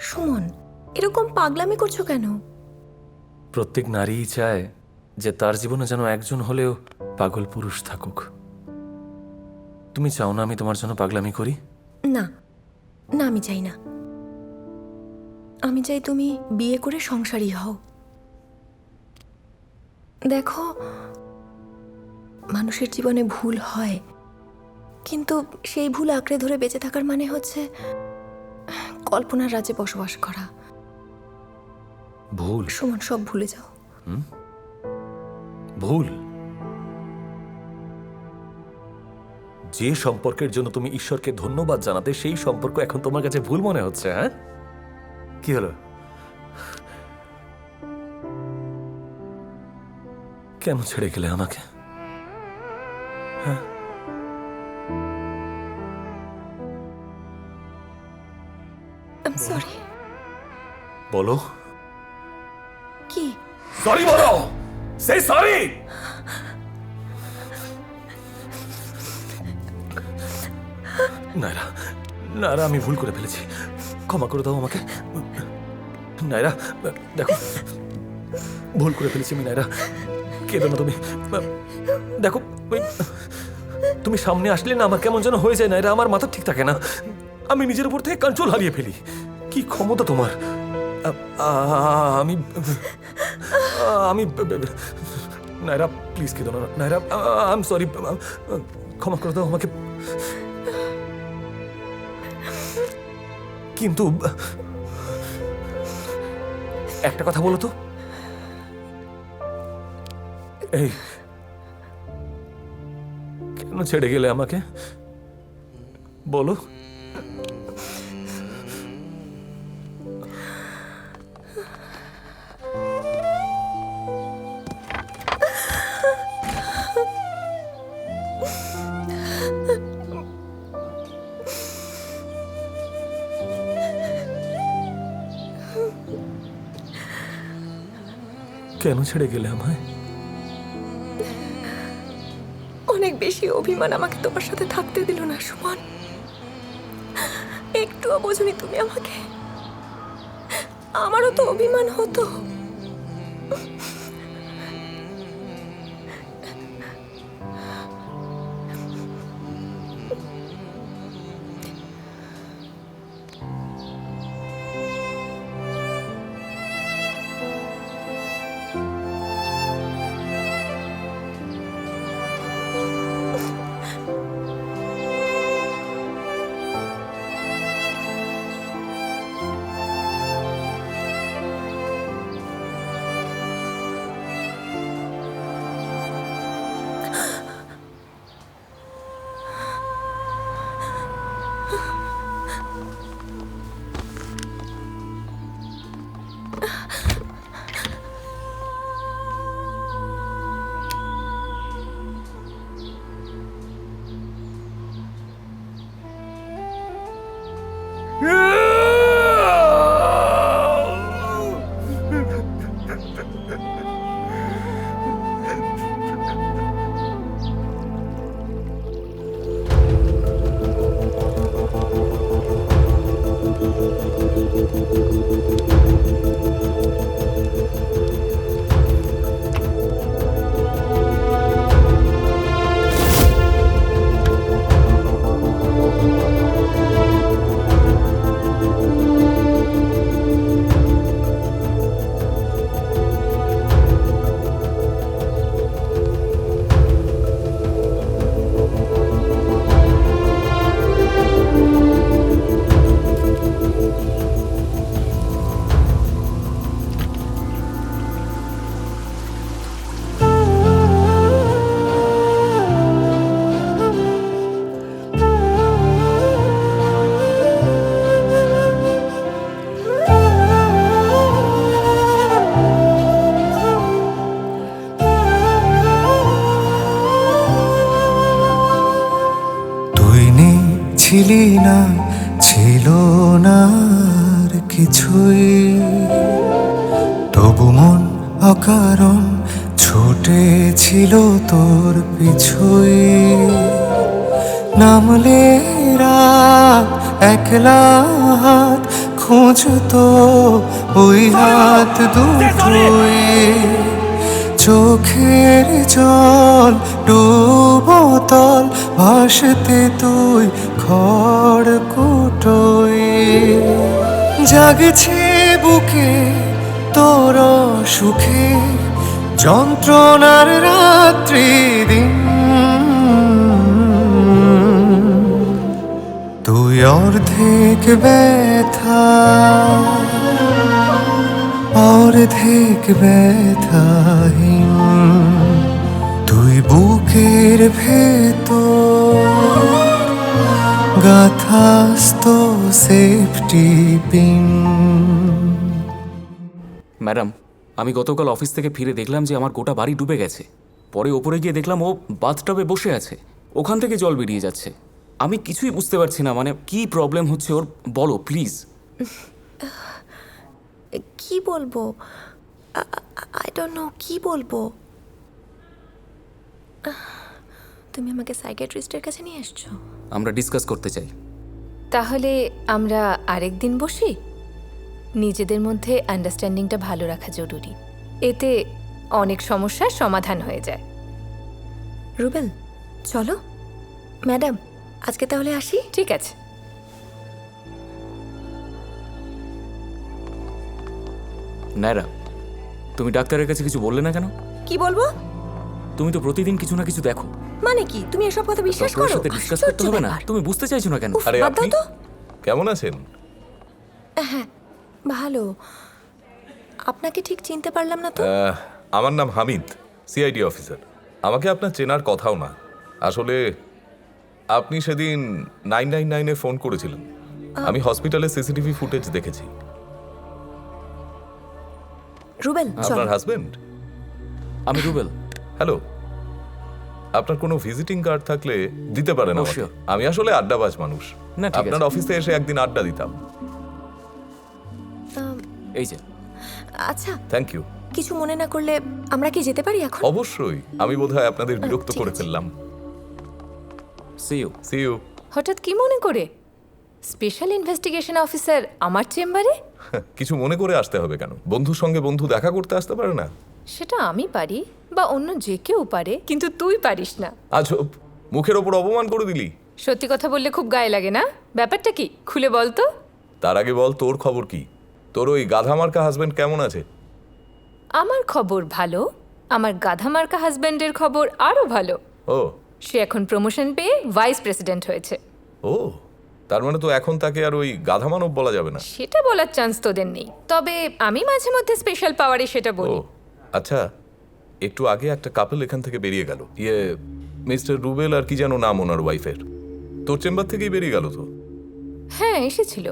সুমন, এরকম পাগলামি করছো কেন? প্রত্যেক নারীই চায় যে তার জীবনে যেন একজন হলেও পাগল পুরুষ থাকুক। তুমি চাও না আমি তোমার জন্য পাগলামি করি? না না, আমি চাই না। আমি চাই তুমি বিয়ে করে সংসারী হও। দেখো, মানুষের জীবনে ভুল হয়, কিন্তু সেই ভুল আঁকড়ে ধরে বেঁচে থাকার মানে হচ্ছে কল্পনার রাজ্যে বসবাস করা। ভুল সুমন, সব ভুলে যাও। ভুল? যে সম্পর্কের জন্য তুমি ঈশ্বরকে ধন্যবাদ জানাতে, সেই সম্পর্ক এখন তোমার কাছে ভুল মনে হচ্ছে? হ্যাঁ, কি হলো? কেন ছেড়ে গেলে আমাকে? হ্যাঁ, I'm sorry. বলো। কি? সরি বলো, সে সরি। নায়রা, নায়রা, আমি ভুল করে ফেলেছি, ক্ষমা করে দাও আমাকে। নায়রা দেখো, ভুল করে ফেলেছি আমি। নায়রা, কেঁদো না তুমি। দেখো, তুমি সামনে আসলে না আমার কেমন যেন হয়ে যায়। নায়রা, আমার মাথা ঠিক থাকে না, আমি নিজের উপর থেকে কন্ট্রোল হারিয়ে ফেলি। কি ক্ষমতা তোমার! আমি আমি নায়রা, প্লিজ কেঁদো না। নায়রা, আই এম সরি, ক্ষমা করে দাও আমাকে। কিন্তু একটা কথা বলো তো, এই কেন ছেড়ে গেলে আমাকে? বলো। কেন ছেড়ে গেলে আমায়? অনেক বেশি অভিমান আমাকে তোমার সাথে থাকতে দিল না সুমন। একটুও বোঝনি তুমি আমাকে। আমারও তো অভিমান হতো। ছিলি না, ছিল না আর কিছুই, তবু মন অকারণ ছুটেছিল তোর পিছুই। নামলে রাত একলা হাত খুঁজতো ওই হাত দুটোই, চোখের জল ডুবোতল ভাসতে তুই খড়কুটোই। জাগছে বুকে তোর সুখে যন্ত্রণার রাত্রি দিন, তুই অর্ধেক ব্যথা অর্ধেক ব্যথাহীন, তুই বুকের ভেতর গাথাস্ত সেফটি পিন। ম্যাডাম, আমি গতকাল অফিস থেকে ফিরে দেখলাম যে আমার গোটা বাড়ি ডুবে গেছে। পরে ওপরে গিয়ে দেখলাম ও বাথটবে বসে আছে, ওখান থেকে জল বেরিয়ে যাচ্ছে। আমি কিছুই বুঝতে পারছি না, মানে কি প্রবলেম হচ্ছে ওর, বলো প্লিজ। কি বলবো, আই ডোন্ট নো কি বলবো। তুমি আমাকে সাইকিয়াট্রিস্টের কাছে নিয়ে এসছো? আমরা ডিসকাস করতে চাই। তাহলে আমরা আরেকদিন বসি। নিজেদের মধ্যে আন্ডারস্ট্যান্ডিংটা ভালো রাখা জরুরি, এতে অনেক সমস্যার সমাধান হয়ে যায়। রুবেল চলো। ম্যাডাম আজকে তাহলে আসি? ঠিক আছে। নায়রা, তুমি ডাক্তারের কাছে কিছু বললে না কেন? কি বলবো? তুমি তো প্রতিদিন কিছু না কিছু দেখো। মানে কি তুমি এসব কথা বিশ্বাস ডক্টরের করো? সাথে ডিসকাস করতে হবে না? তুমি বুঝতে চাইছো না কেন? আরে বাদ দাও আপনি তো। কেমন আছেন? হ্যাঁ ভালো। আপনাকে ঠিক চিনতে পারলাম না তো। আমার নাম হামিদ, সিআইডি অফিসার। আমাকে আপনার চেনার কথাও না। আসলে আপনি সেদিন 999-এ ফোন করেছিলেন। আমি হসপিটালে সিসিটিভি ফুটেজ দেখেছি। রুবেল আপনার হাজবেন্ড? আমি রুবেল। হ্যালো, আপনার কোনো ভিজিটিং কার্ড থাকলে দিতে পারেন আমাকে। Sure. আমি আসলে আড্ডাবাজ মানুষ। না, ঠিক আপনার আছে। অফিসে এসে একদিন আড্ডা দিতাম। এই যে। আচ্ছা থ্যাংক ইউ। কিছু মনে না করলে আমরা কি যেতে পারি এখন? অবশ্যই। আমি বোধহয় আপনাদের বিরক্ত করে ফেললাম। See you. See you. হঠাৎ কি মনে করে? স্পেশাল ইনভেস্টিগেশন অফিসার আমার চেম্বারে? কিছু মনে করে আসতে হবে কেন? বন্ধুর সঙ্গে বন্ধু দেখা করতে আসতে পারে না? সেটা আমি পারি বা অন্য যে কেউ পারে, কিন্তু তুই পারিস না। আজব, মুখের ওপর অপমান করে দিলি। সত্যি কথা বললে খুব গায়ে লাগে না? ব্যাপারটা কি খুলে বল তো। তার আগে বল তোর খবর কি? তোর ওই গাধামার্কা হাজবেন্ড কেমন আছে? আমার খবর ভালো, আমার গাধামার্কা হাজবেন্ডের খবর আরো ভালো। ও, সে এখন প্রমোশন পেয়ে ভাইস প্রেসিডেন্ট হয়েছে। ও, তার মানে তো এখন তাকে আর ওই গাধামানব বলা যাবে না। সেটা বলার চান্স তোদের নেই, তবে আমি মাঝে মধ্যে স্পেশাল পাওয়ারে সেটা ও বলি। আচ্ছা, একটু আগে একটা কাপল এখান থেকে বেরিয়ে গেল। মিস্টার রুবেল আর কি যেন নাম ওনার ওয়াইফের। তোর চেম্বার থেকেই বেরিয়ে গেল তো? হ্যাঁ এসেছিল।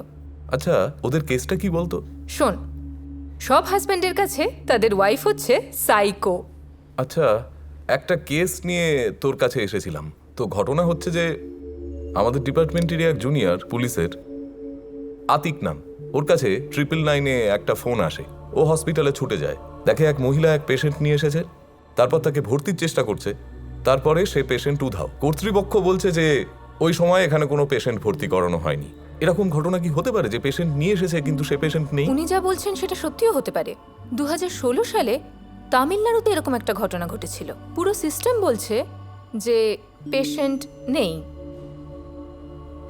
আচ্ছা, ওদের কেসটা কি বলতো? শোন, সব হাজবেন্ডের কাছে তাদের ওয়াইফ হচ্ছে সাইকো। আচ্ছা, একটা কেস নিয়ে তোর কাছে এসেছিলাম। তো ঘটনা হচ্ছে যে আমাদের ডিপার্টমেন্টেরই এক জুনিয়র পুলিশের, আতিক নাম, ওর কাছে 999-এ একটা ফোন আসে। ও হসপিটালে ছুটে যায়, দেখে এক মহিলা এক পেশেন্ট নিয়ে এসেছে। তারপর তাকে ভর্তির চেষ্টা করছে। তারপরে সে পেশেন্ট উধাও। কর্তৃপক্ষ বলছে যে ওই সময় এখানে কোনো পেশেন্ট ভর্তি করানো হয়নি। এরকম ঘটনা কি হতে পারে যে পেশেন্ট নিয়ে এসেছে কিন্তু সে পেশেন্ট নেই? উনি যা বলছেন সেটা সত্যিও হতে পারে। 2016 সালে তামিলনাড়ুতে এরকম একটা ঘটনা ঘটেছিল। পুরো সিস্টেম বলছে যে পেশেন্ট নেই,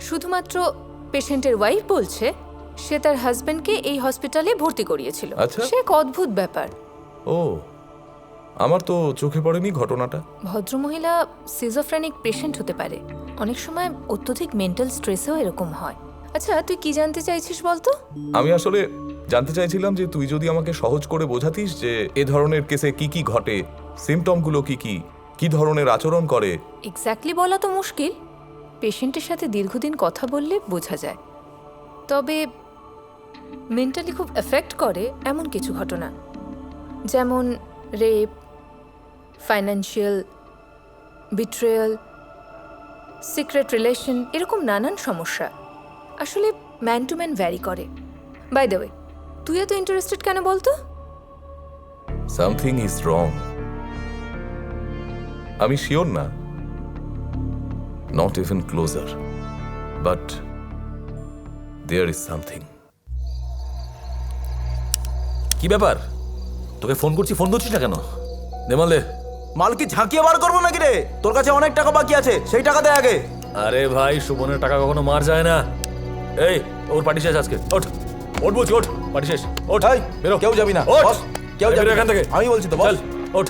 শুধুমাত্র পেশেন্টের ওয়াইফ বলছে সে তার হাজবেন্ডকে এই হসপিটালে ভর্তি করিয়েছিল। আচ্ছা। সে এক অদ্ভুত ব্যাপার। ও, আমার তো চোখে পড়েনি ঘটনাটা। ভদ্রমহিলা সিজোফ্রেনিক পেশেন্ট হতে পারে। অনেক সময় অত্যধিক মেন্টাল স্ট্রেসেও এরকম হয়। আচ্ছা তুই কি জানতে চাইছিস বলতো? আমি আসলে জানতে চাইছিলাম যে তুই যদি আমাকে সহজ করে বোঝাতিস যে এ ধরনের কেসে কি কি ঘটে, সিমটমগুলো কি কি, কি ধরনের আচরণ করে। এক্স্যাক্টলি বলা তো মুশকিল। পেশেন্টের সাথে দীর্ঘদিন কথা বললে বোঝা যায়। তবে মেন্টালি খুব এফেক্ট করে এমন কিছু ঘটনা, যেমন rape, financial betrayal, secret relation, এরকম নানান সমস্যা আসলে ম্যান টু ম্যান ভ্যারি করে। বাই দ্য ওয়ে, তুই এত ইন্টারেস্টেড কেন বলতো? Something is wrong. আমি শিওর না, not even closer, but there is something. কি ব্যাপার? তোকে ফোন করছি, ফোন ধরছিস না কেন? দে মাল দে। মাল কি ঝাঁকিয়ে বার করবো নাকি রে? তোর কাছে অনেক টাকা বাকি আছে, সেই টাকা দে আগে। আরে ভাই, সুমনের টাকা কখনো মার যায় না। এই, ওর পার্টি শেষ আজকে। ওঠ ওঠ বলছি, ওঠ, পার্টি শেষ। ওঠ, বেরো। কেউ যাবি না ওঠ, বস, কেউ যাবি এখান থেকে। আমি বলছি তো, বস। চল, ওঠ।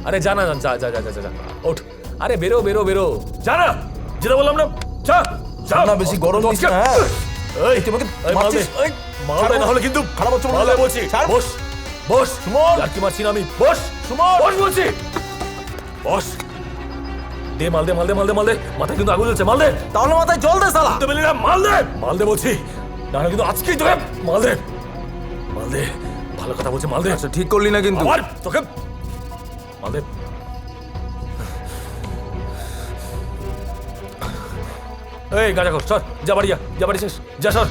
আরে যা না, যা যা যা যা, ওঠ। আরে বেরো বেরো বেরো, যা না, যেটা বললাম না, যা যা না, বেশি গরম দিস না। হ্যাঁ এই তুই আমাকে এই মাল দে, মারছিস? এই, মাল দে, না হলে কিন্তু খারাপ হচ্ছে মাল দে বলছি। বস বস, সুমন! আর কি মারছি না আমি। বস সুমন! বস বলছি, বস। দে মাল দে, মাল দে, মাল দে, মাল দে। মাথায় কিন্তু আগুন জ্বলছে, মাল দে। তাহলে মাথায় জল দে শালা। তো বলি না, মাল দে, মাল দে বলছি। না হলে কিন্তু আজকেই তোকে মাল দে, মাল দে। ভালো কথা বলছে, মাল দে। আচ্ছা ঠিক করলি না কিন্তু। আবার তোকে মাল দে। এই গাঁজা কর, সর, যা বাড়ি, যা যা বাড়ি শেষ, যা সর।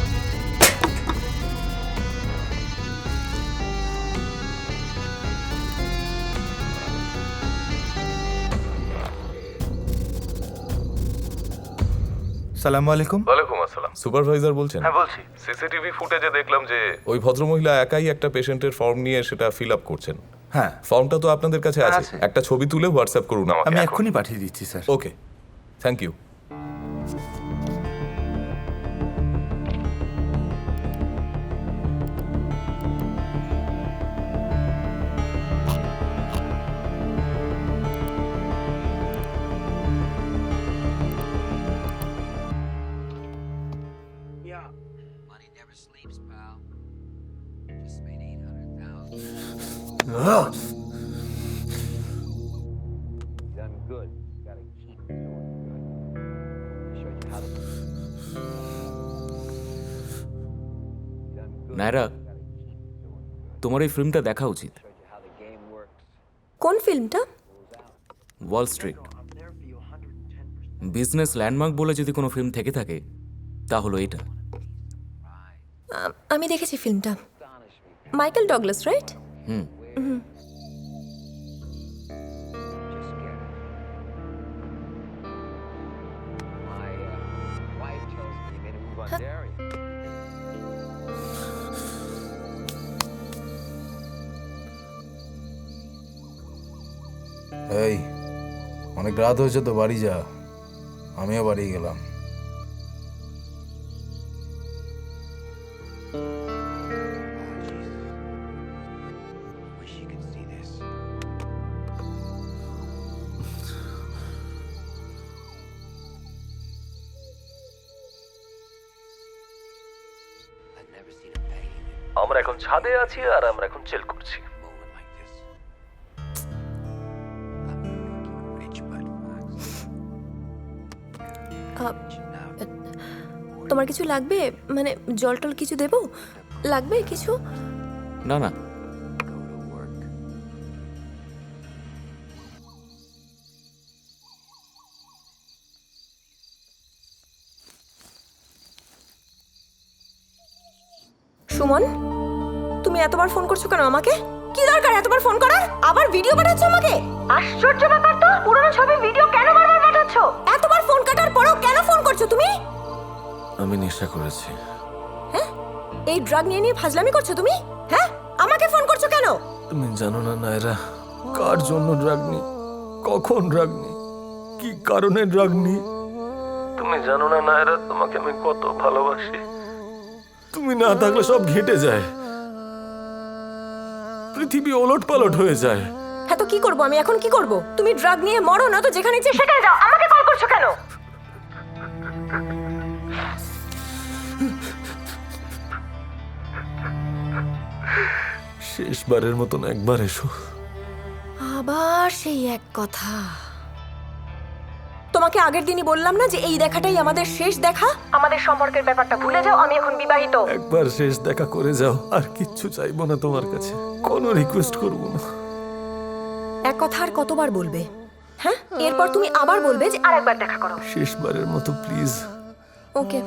সালামু আলাইকুম। ওয়ালাইকুম আসসালাম। সুপারভাইজার বলছেন? হ্যাঁ বলছি। সিসিটিভি ফুটেজে দেখলাম যে ওই ভদ্রমহিলা একাই একটা পেশেন্টের ফর্ম নিয়ে সেটা ফিল আপ করছেন। হ্যাঁ, ফর্মটা তো আপনাদের কাছে আছে, আছে। একটা ছবি তুলে হোয়াটসঅ্যাপ করুন আমাকে। আমি এখন। এক্ষুনি পাঠিয়ে দিচ্ছি sir. Okay, thank you. Naira, তোমার এই ফিল্মটা দেখা উচিত। কোন ফিল্মটা? Wall Street. বিজনেস ল্যান্ডমার্ক বলে যদি কোনো ফিল্ম থেকে থাকে তা হলো এটা। আমি দেখেছি ফিল্মটা। Michael Douglas, right? হুম। এই অনেক রাত হয়েছে তো, বাড়ি যা। আমিও বাড়ি গেলাম। আমরা এখন ছাদে আছি আর আমরা এখন চিল করছি। তোমার কিছু লাগবে? মানে জল টল কিছু দেবো? লাগবে কিছু? না না, সুমন, তুমি এতবার ফোন করছো কেন আমাকে? কি দরকার এতবার ফোন করার? আবার ভিডিও পাঠাচ্ছ আমাকে? আশ্চর্য ব্যাপার তো, পুরনো ছবি ভিডিও কেন বারবার পাঠাচ্ছ? এতবার ফোন কাটার পরেও কেন ফোন করছো তুমি? আমি নেশা করেছি। হ্যাঁ, এই ড্রাগ নিয়ে ফাজলামি করছো তুমি? হ্যাঁ, আমাকে ফোন করছো কেন? তুমি জানো না নায়রা, কার জন্য ড্রাগ নি, কখন ড্রাগ নি, কি কারণে ড্রাগ নি। তুমি জানো না নায়রা, তোমাকে আমি কত ভালোবাসি। তুমি না থাকলে সব ঘেঁটে যায়, পৃথিবী ওলট পালট হয়ে যায়। হ্যাঁ তো কি করবো আমি এখন? কি করবো? তুমি ড্রাগ নিয়ে মরো না তো, যেখানে ইচ্ছে সেখানে যাও। আমাকে কল করছো কেন? শেষবারের মতন একবার এসো। আবার সেই এক কথা। তোমাকে আগের দিনই বললাম না যে এই দেখাটাই আমাদের শেষ দেখা? আমাদের সম্পর্কের ব্যাপারটা ভুলে যাও, আমি এখন বিবাহিত। একবার শেষ দেখা করে যাও, আর কিচ্ছু চাইবো না তোমার কাছে, কোনো রিকোয়েস্ট করবো না। এক কথা আর কতবার বলবে? হ্যাঁ, এরপর তুমি আবার বলবে যে আরেকবার দেখা করো। শেষবারের মতো please. Okay.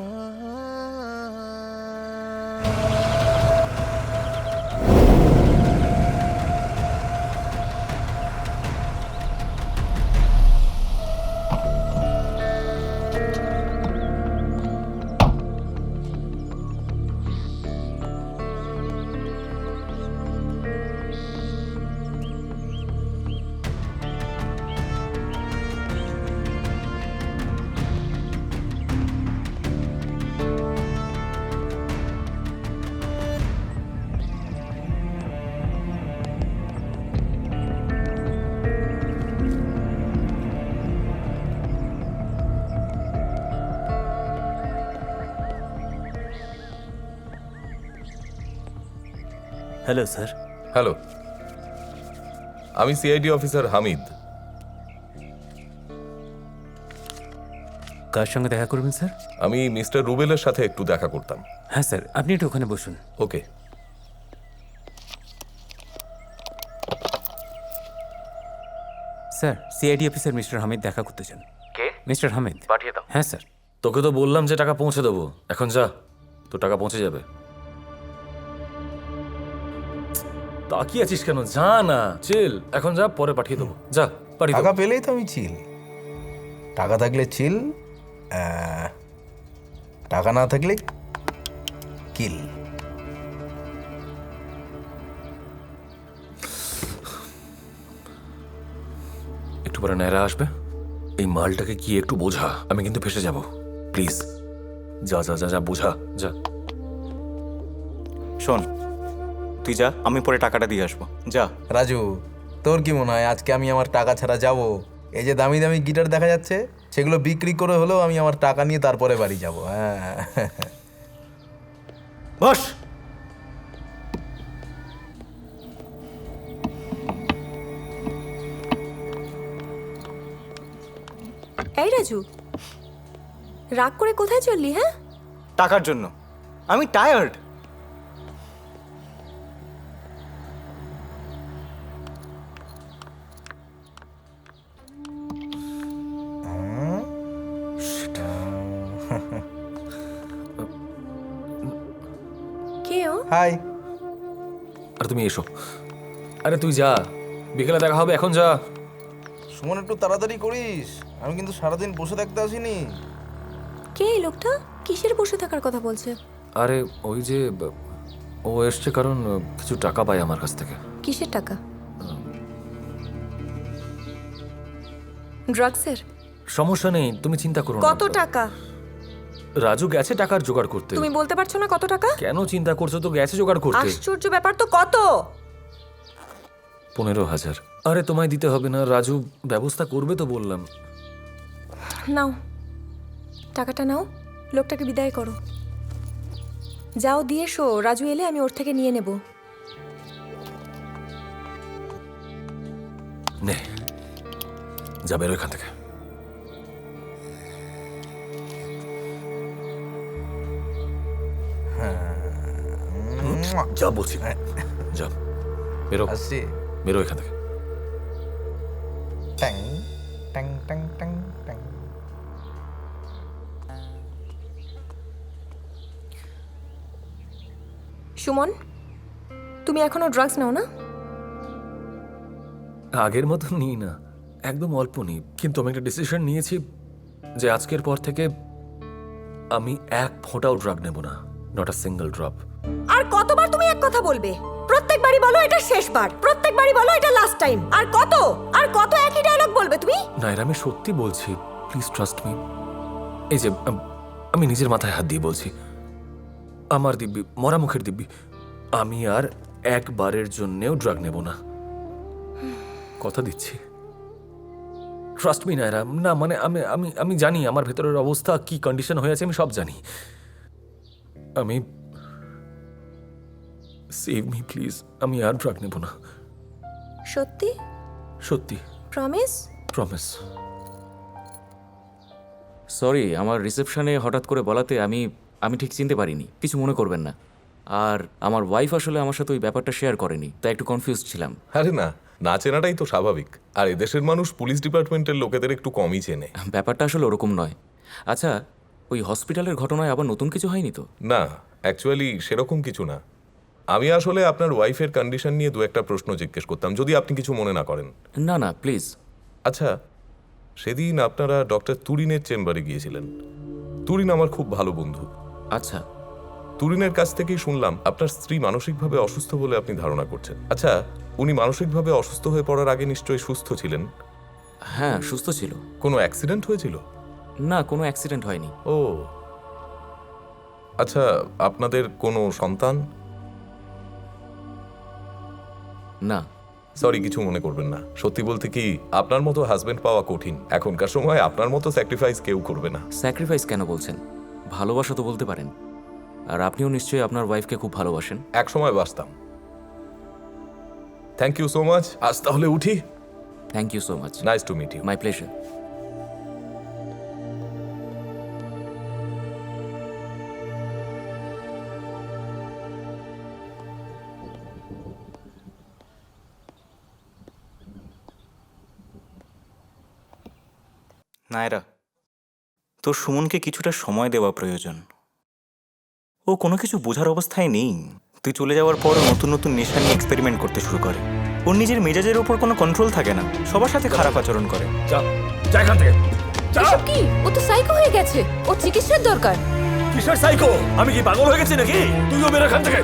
Hello sir. Hello, আমি সিআইডি অফিসার হামিদ। কার সঙ্গে দেখা করবেন স্যার? আমি মিস্টার রুবেলের সাথে একটু দেখা করতাম। হ্যাঁ স্যার, আপনি একটু ওখানে বসুন। Okay. Sir, CID officer mister Hamid দেখা করতে চান। কে? মিস্টার হামিদ। পাঠিয়ে দাও। হ্যাঁ স্যার। তোকে তো বললাম যে টাকা পৌঁছে দেবো, এখন যা, তো টাকা পৌঁছে যাবে। তাকিয়ে আছিস কেন? যা না, চিল, এখন যা, পরে পাঠিয়ে দেবো, যা পাঠিয়ে টাকা দেবো। পেলেই তো আমি চিল। টাকা থাকলে চিল, টাকা না থাকলে কিল। একটু পরে নায়রা আসবে, এই মালটাকে কি একটু বোঝা, আমি কিন্তু ফেসে যাব, প্লিজ। যা যা যা যা, বোঝা, যা। শোন, তুই যা, আমি পরে টাকাটা দিয়ে আসবো, যা। রাজু, তোর কি মনে হয় আজকে আমি আমার টাকা ছাড়া যাব? এই যে দামি দামি গিটার দেখা যাচ্ছে, সেগুলো বিক্রি করে হলেও আমি আমার টাকা নিয়ে তারপরে বাড়ি যাব। হ্যাঁ, বস। এই রাজু, রাগ করে কোথায় চললি? হ্যাঁ, টাকার জন্য আমি টায়ার্ড। কে ও? হাই। আর তুমি এসো। আরে তুই যা, বিকেলে দেখা হবে, এখন যা। সুমন, একটু তাড়াতাড়ি করিস, আমি কিন্তু সারাদিন বসে থাকতে আসিনি। কে এই লোকটা? কিসের বসে থাকার কথা বলছে? আরে ওই যে ও এসছে কারণ কিছু টাকা পায় আমার কাছ থেকে। কিসের টাকা? ড্রাগসের? সমস্যা নেই, তুমি চিন্তা করো না। কত টাকা? রাজু গেছে টাকার জোগাড় করতে। তুমি বলতে পারছো না কত টাকা? কেন চিন্তা করছো? তো গেছে জোগাড় করতে। আশ্চর্য ব্যাপার তো। কত? 15,000। আরে তোমায় দিতে হবে না, রাজু ব্যবস্থা করবে তো বললাম। নাও টাকাটা, নাও, লোকটাকে বিদায় করো। যাও দিয়ে এসো, রাজু এলে আমি ওর থেকে নিয়ে নেব। নে, যা, বেরো এখান থেকে। যা বলছি, যা, বেরো, আসছি। বেরো এখান থেকে। ট্যাং ট্যাং ট্যাং ট্যাং ট্যাং। সুমন, তুমি এখনো ড্রাগস নাও না? আগের মতো নিই না, একদম অল্প নিই, কিন্তু আমি একটা ডিসিশন নিয়েছি যে আজকের পর থেকে আমি এক ফোঁটাও ড্রাগ নেব না, নট আ সিঙ্গেল ড্রপ। আর কতবার তুমি এক কথা বলবে? প্রত্যেকবারই বলো এটা শেষবার, প্রত্যেকবারই বলো এটা লাস্ট টাইম। আর কত একই ডায়লগ বলবে তুমি? নাইরা, আমি সত্যি বলছি, প্লিজ ট্রাস্ট মি। এই যে আমি নিজের মাথায় হাত দিয়ে বলছি, আমার দিব্যি, মরা মুখের দিব্যি, আমি আর একবারের জন্যেও ড্রাগ নেব না, কথা দিচ্ছি। ট্রাস্ট মি নাইরা। না মানে আমি আমি আমি জানি আমার ভেতরের অবস্থা কি কন্ডিশন হয়ে আছে, আমি সব জানি। আমি, সেভ মি প্লিজ, আমি আর ড্রাগ নেব না। সত্যি? সত্যি, প্রমিস? প্রমিস। সরি, আমার রিসেপশনে হঠাৎ করে বলাতে আমি ঠিক চিনতে পারিনি, কিছু মনে করবেন না। আর আমার ওয়াইফ আসলে আমার সাথে ওই ব্যাপারটা শেয়ার করেনি, তাই একটু কনফিউজ ছিলাম। আরে না, না চেনাটাই তো স্বাভাবিক। আর এদেশের মানুষ পুলিশ ডিপার্টমেন্টের লোকেদের একটু কমই চেনে। ব্যাপারটা আসলে ওরকম নয়। আচ্ছা, ওই হসপিটালের ঘটনায় আবার নতুন কিছু হয়নি তো? না, অ্যাকচুয়ালি সেরকম কিছু না। আমি আসলে আপনার ওয়াইফের কন্ডিশন নিয়ে দু একটা প্রশ্ন জিজ্ঞেস করতাম, যদি আপনি কিছু মনে না করেন। না না, প্লিজ। আচ্ছা, সেদিন আপনারা ডক্টর তুরিনের চেম্বারে গিয়েছিলেন। তুরিন আমার খুব ভালো বন্ধু। আচ্ছা। তুরিনের কাছ থেকেই শুনলাম আপনার স্ত্রী মানসিকভাবে অসুস্থ বলে আপনি ধারণা করছেন। আচ্ছা, উনি মানসিকভাবে অসুস্থ হয়ে পড়ার আগে নিশ্চয়ই সুস্থ ছিলেন? হ্যাঁ, সুস্থ ছিল। কোনো অ্যাক্সিডেন্ট হয়েছিল? না, কোনো অ্যাক্সিডেন্ট হয়নি। ও আচ্ছা, আপনাদের কোনো সন্তান? না। সরি, কিছু মনে করবেন না। সত্যি বলতে কি, আপনার মতো হাজবেন্ড পাওয়া কঠিন। এখনকার সময় আপনার মতো স্যাক্রিফাইস কেউ করবে না। স্যাক্রিফাইস কেন বলছেন? ভালোবাসা তো বলতে পারেন। আর আপনিও নিশ্চয়ই আপনার ওয়াইফকে খুব ভালোবাসেন। এক সময় বাসতাম। Thank you so much. আজ তাহলে উঠি। Thank you so much. Nice to meet you. My pleasure. Naira, তোর সুমনকে কিছুটা সময় দেওয়া প্রয়োজন। ও কোনো কিছু বোঝার অবস্থায় নেই। তুই চলে যাওয়ার পর নতুন নতুন নেশা নিয়ে এক্সপেরিমেন্ট করতে শুরু করে। ওর নিজের মেজাজের ওপর কোনো কন্ট্রোল থাকে না, সবার সাথে খারাপ আচরণ করে। এখান থেকে এসব কি? ও তো সাইকো হয়ে গেছে, ও চিকিৎসার দরকার। কিসের সাইকো? আমি কি পাগল হয়ে গেছি নাকি? তুইও বের এখান থেকে।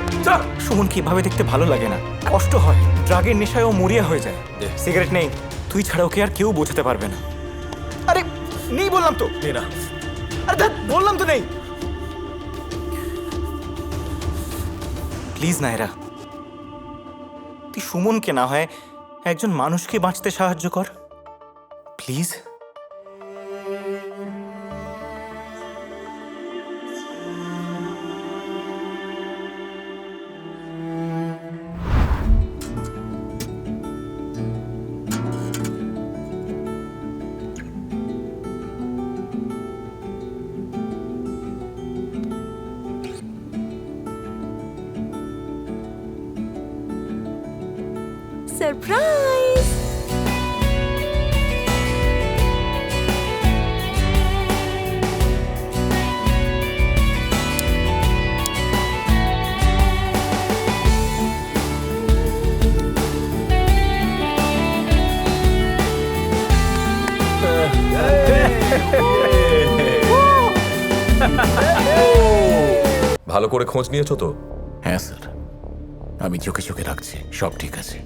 সুমন কিভাবে দেখতে ভালো লাগে না, কষ্ট হয়। ড্রাগের নেশায় ও মরিয়া হয়ে যায়। সিগারেট নেই, তুই ছাড়া ওকে আর কেউ বোঝাতে পারবে না। আরে নেই বললাম তো। না, আরে বললাম তো নেই। প্লিজ নায়রা, তুই সুমনকে না হয় একজন মানুষকে বাঁচতে সাহায্য কর প্লিজ। সারপ্রাইজ! ভালো করে খোঁজ নিয়েছো তো? হ্যাঁ স্যার, আমি চোখে চোখে রাখছি, সব ঠিক আছে।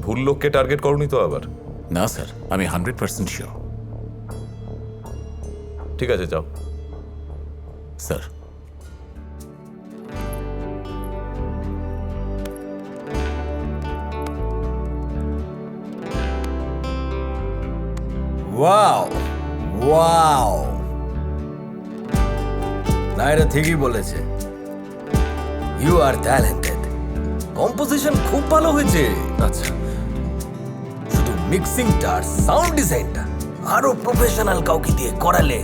ভুল লোককে টার্গেট করনি তো আবার? না স্যার, আমি 100% শিওর। ঠিক আছে, যাও। স্যার, ওয়াও ওয়াও, নায়রা ঠিকই বলেছে। You R talented. কম্পোজিশন খুব ভালো হয়েছে। আচ্ছা, শুধু মিক্সিংটা আর সাউন্ড ডিজাইনটা আরো প্রফেশনাল কাউকে দিয়ে করালে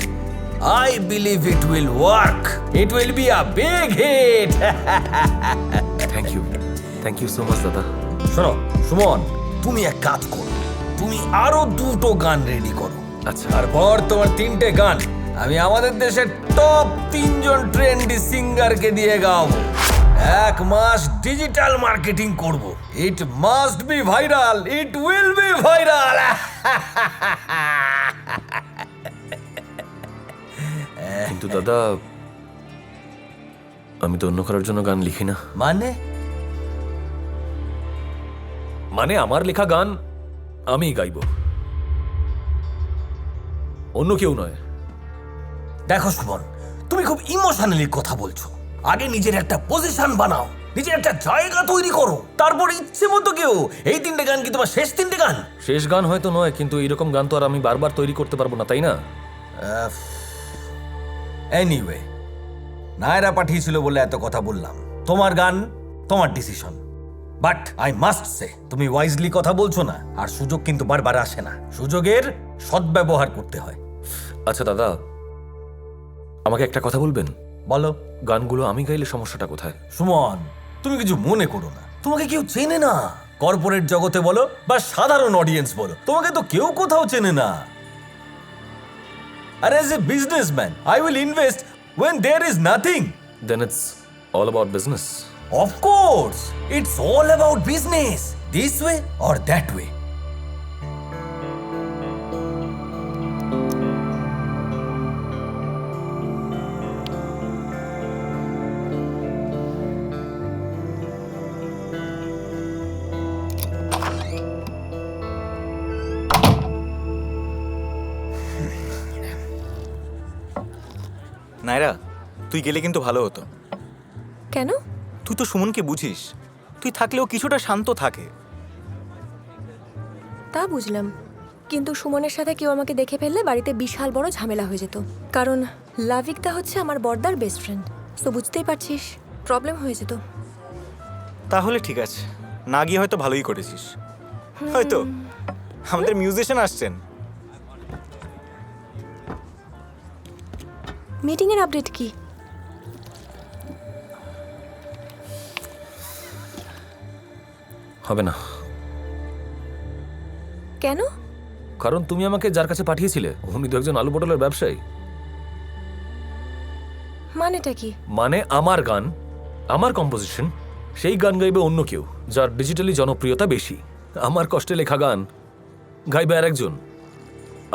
I believe it will work. It will be a big hit. Thank you so much দাদা। শোনো সুমন, তুমি এক কাজ করো, তুমি আরো 2টো গান রেডি করো। আচ্ছা। তারপর তোমার 3টে গান আমি আমাদের দেশের টপ 3জন ট্রেন্ডি সিঙ্গারকে দিয়ে গাওয়াবো। 1 মাস ডিজিটাল মার্কেটিং করব। It must be viral, it will B viral. কিন্তু দাদা, আমি তো অন্য কারোর জন্য গান লিখি না। মানে আমার লেখা গান আমিই গাইব, অন্য কেউ নয়। দেখো সুমন, তুমি খুব ইমোশনালি কথা বলছো। আগে নিজের একটা পজিশন বানাও, নিজের একটা জায়গা তৈরি করো, তারপর ইচ্ছে মতো কেউ। এই 3টে গান কি তোমার শেষ 3টে গান? শেষ গান হয়তো নয়, কিন্তু এরকম গান তো আর আমি বারবার তৈরি করতে পারবো না, তাই না? এনিওয়ে, নায়রা পাঠিয়েছিল বলে এত কথা বললাম। তোমার গান, তোমার decision. But I must say, তুমি ওয়াইজলি কথা বলছো না। আর সুযোগ কিন্তু বারবার আসে না, সুযোগের সদ্ব্যবহার করতে হয়। আচ্ছা দাদা, আমাকে একটা কথা বলবেন? বলো। গানগুলো আমি গাইলে সমস্যাটা কোথায়? সুমন, তুমি কিছু মনে করো না, তোমাকে কেউ চেনে না। কর্পোরেট জগতে বলো বা সাধারণ অডিয়েন্স বলো, তোমাকে তো কেউ কোথাও চেনে না। আর as a businessman I will invest when there is nothing. Then it's all about business. Of course, it's all about business. This way or that way. Naira, তুই গেলে কিন্তু ভালো হতো। কেন? তুই তো সুমনকে বুঝিস, তুই থাকলেও কিছুটা শান্ত থাকে। তা বুঝলাম, কিন্তু সুমনের সাথে কেউ আমাকে দেখে ফেললে বাড়িতে বিশাল বড় ঝামেলা হয়ে যেত। কারণ লাভিকদা হচ্ছে আমার বড়দার বেস্ট ফ্রেন্ড, তো বুঝতেই পারছিস প্রবলেম হয়ে যেত। তাহলে ঠিক আছে, না গিয়ে হয়তো ভালোই করেছিস। হয়তো আমাদের মিউজিশিয়ান আসছেন। মিটিংয়ের আপডেট কি? হবে না। কেন? কারণ তুমি আমাকে যার কাছে পাঠিয়েছিলে উনি তো একজন আলু পটলের ব্যবসায়ী। মানেটা কি? মানে আমার গান, আমার কম্পোজিশন, সেই গান গাইবে অন্য কেউ যার ডিজিটালি জনপ্রিয়তা বেশি। আমার কষ্টে লেখা গান গাইবে আর একজন,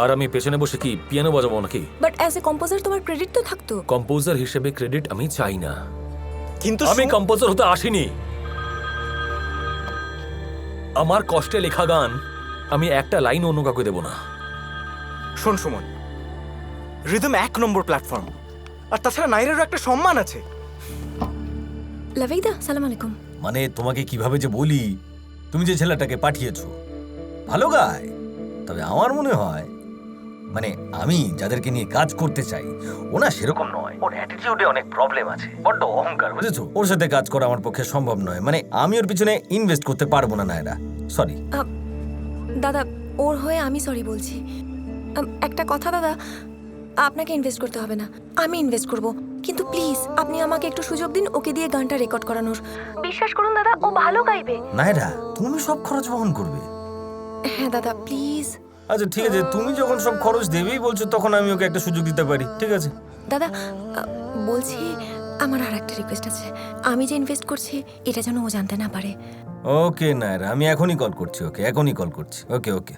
আর আমি পেছনে বসে কি পিয়ানো বাজাবো নাকি? বাট অ্যাজ এ কম্পোজার তোমার ক্রেডিট তো থাকতো। কম্পোজার হিসেবে ক্রেডিট আমি চাই না, কিন্তু আমি কম্পোজার হতে আসিনি। আমার কষ্টে লেখা গান আমি একটা লাইন অন্য কাউকে দেব না। শোন সুমন, রিদম 1 নম্বর প্ল্যাটফর্ম, আর তাছাড়া নাইরেরও একটা সম্মান আছে। লাভিকদা, সালাম আলাইকুম। মানে তোমাকে কিভাবে যে বলি, তুমি যে ছেলেটাকে পাঠিয়েছো ভালো গায়, তবে আমার মনে হয় মানে আমি যাদেরকে নিয়ে কাজ করতে চাই ওনা সেরকম নয়। ওর অ্যাটিটিউডে অনেক প্রবলেম আছে, বড্ড অহংকার, বুঝেছো? ওর সাথে কাজ করা আমার পক্ষে সম্ভব নয়। মানে আমি ওর পিছনে ইনভেস্ট করতে পারবো না নায়রা, সরি। দাদা, ওর হয়ে আমি সরি বলছি। একটা কথা দাদা, আপনাকে ইনভেস্ট করতে হবে না, আমি ইনভেস্ট করব। কিন্তু প্লিজ আপনি আমাকে একটু সুযোগ দিন ওকে দিয়ে গানটা রেকর্ড করানোর। বিশ্বাস করুন দাদা, ও ভালো গাইবে। নায়রা, তুমি সব খরচ বহন করবে? হ্যাঁ দাদা, প্লিজ। আচ্ছা ঠিক আছে, তুমি যখন সব খরচ দেবেই বলছো তখন আমি ওকে একটা সুযোগ দিতে পারি, ঠিক আছে? দাদা বলছি, আমার আর একটা রিকোয়েস্ট আছে। আমি যে ইনভেস্ট করছি এটা যেন ও জানতে না পারে। ওকে নায়রা, আমি এখনই কল করছি ওকে, এখনই কল করছি। ওকে ওকে।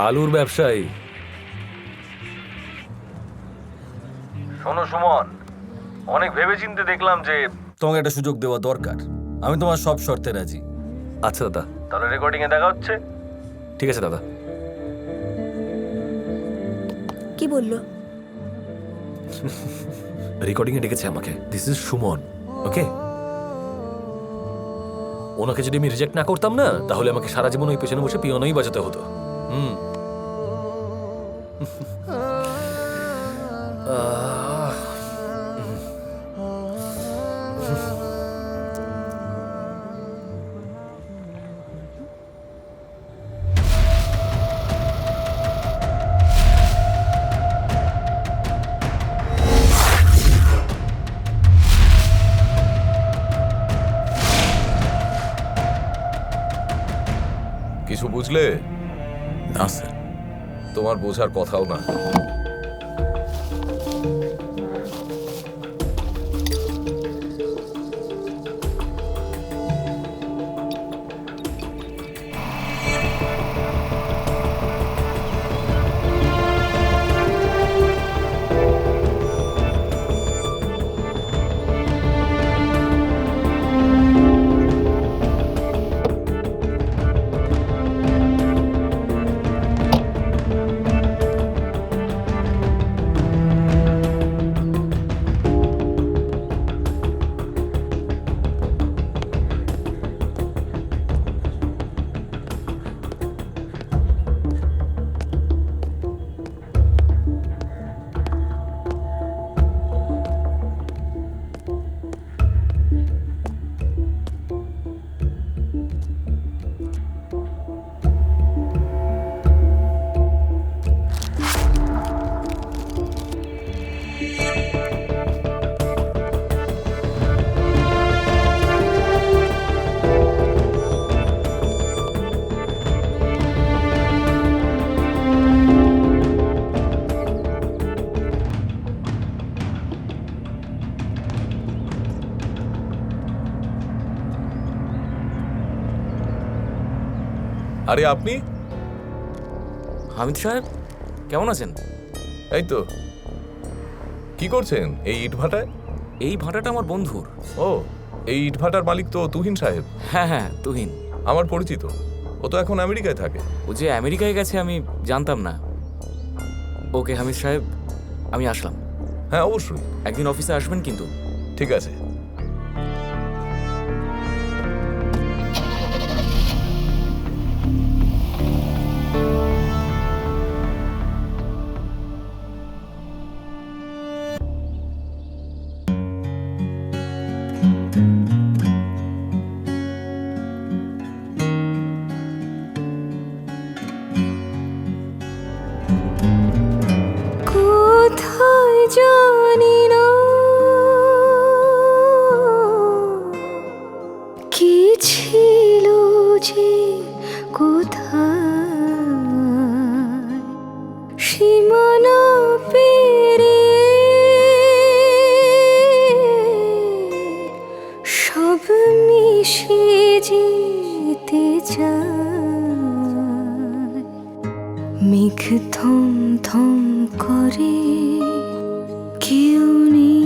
আলুর ব্যবসায়ী। শোনো সুমন, অনেক ভেবেচিন্তে দেখলাম যে তোমাকে একটা সুযোগ দেওয়া দরকার। আমি তোমার সব শর্তে রাজি। আচ্ছা দাদা, তাহলে রেকর্ডিং এ দেখা হচ্ছে। ঠিক আছে দাদা। কি বললো? রেকর্ডিং এ ডেকেছে আমাকে। দিস ইজ সুমন, ওকে? ওনাকে যদি আমি রিজেক্ট না করতাম না, তাহলে আমাকে সারা জীবন ওই পেছনে বসে পিয়ানোই বাজাতে হতো। কিছু বুঝলে? না স্যার। তোমার বোঝার কথাও না। আরে আপনি? হামিদ সাহেব কেমন আছেন? এই তো। কি করছেন এই ইট ভাটায়? এই ভাটাটা আমার বন্ধুর। ও, এই ইট ভাটার মালিক তো তুহিন সাহেব। হ্যাঁ হ্যাঁ, তুহিন আমার পরিচিত। ও তো এখন আমেরিকায় থাকে। ও যে আমেরিকায় গেছে আমি জানতাম না। ওকে হামিদ সাহেব, আমি আসলাম। হ্যাঁ অবশ্যই। একদিন অফিসে আসবেন কিন্তু। ঠিক আছে। কোথায় জানি না কি ছিল যে কোথায় সীমানা পেরিয়ে সব মিশে যেতে চায় মেঘ থম থম করে কেউ নেই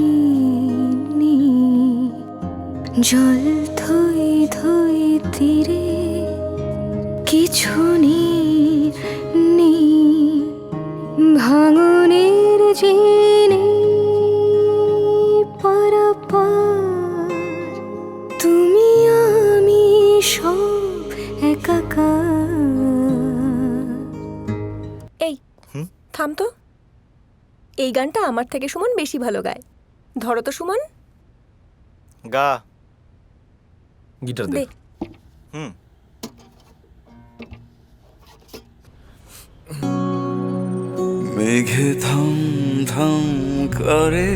জল ধুই ধুই তীরে কিছু নেই ভাঙনের জেনে পারাপার তুমি আমি সব একাকার। এই থাম তো, এই গানটা আমার থেকে সুমন বেশি ভালো গায়। ধরো তো সুমন, গা। গিটার দে। হুম। মেঘে থম থম করে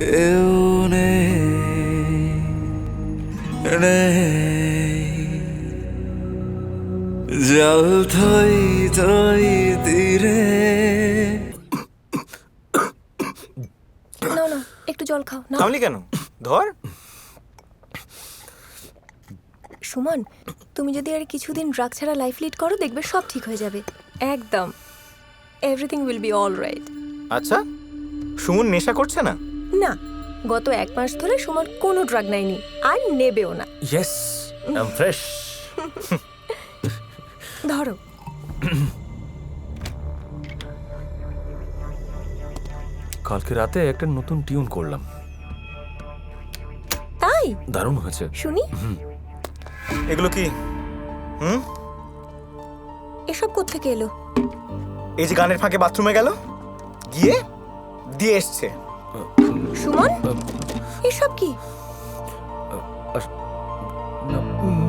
কেউ নেই জল থই থই তীরে। না না, একটু জল খাও না। থামলি কেন? ধর। সুমন, তুমি যদি আর কিছুদিন ড্রাগ ছাড়া লাইফ লিড করো, দেখবে সব ঠিক হয়ে যাবে। একদম, everything will be all right. আচ্ছা, সুমন নেশা করছে না? না, গত 1 মাস ধরে সুমন কোনো ড্রাগ নেয়নি আর নেবেও না। Yes, I am fresh. ধরো। কালকে রাতে একটা নতুন টিউন করলাম, তাই? দারুণ হয়েছে। শুনি। এগুলো কি? হুম, এসব কোত্থেকে এলো? এই যে গানের ফাঁকে বাথরুমে গেল, গিয়ে দিয়ে এসছে। সুমন, এসব কি?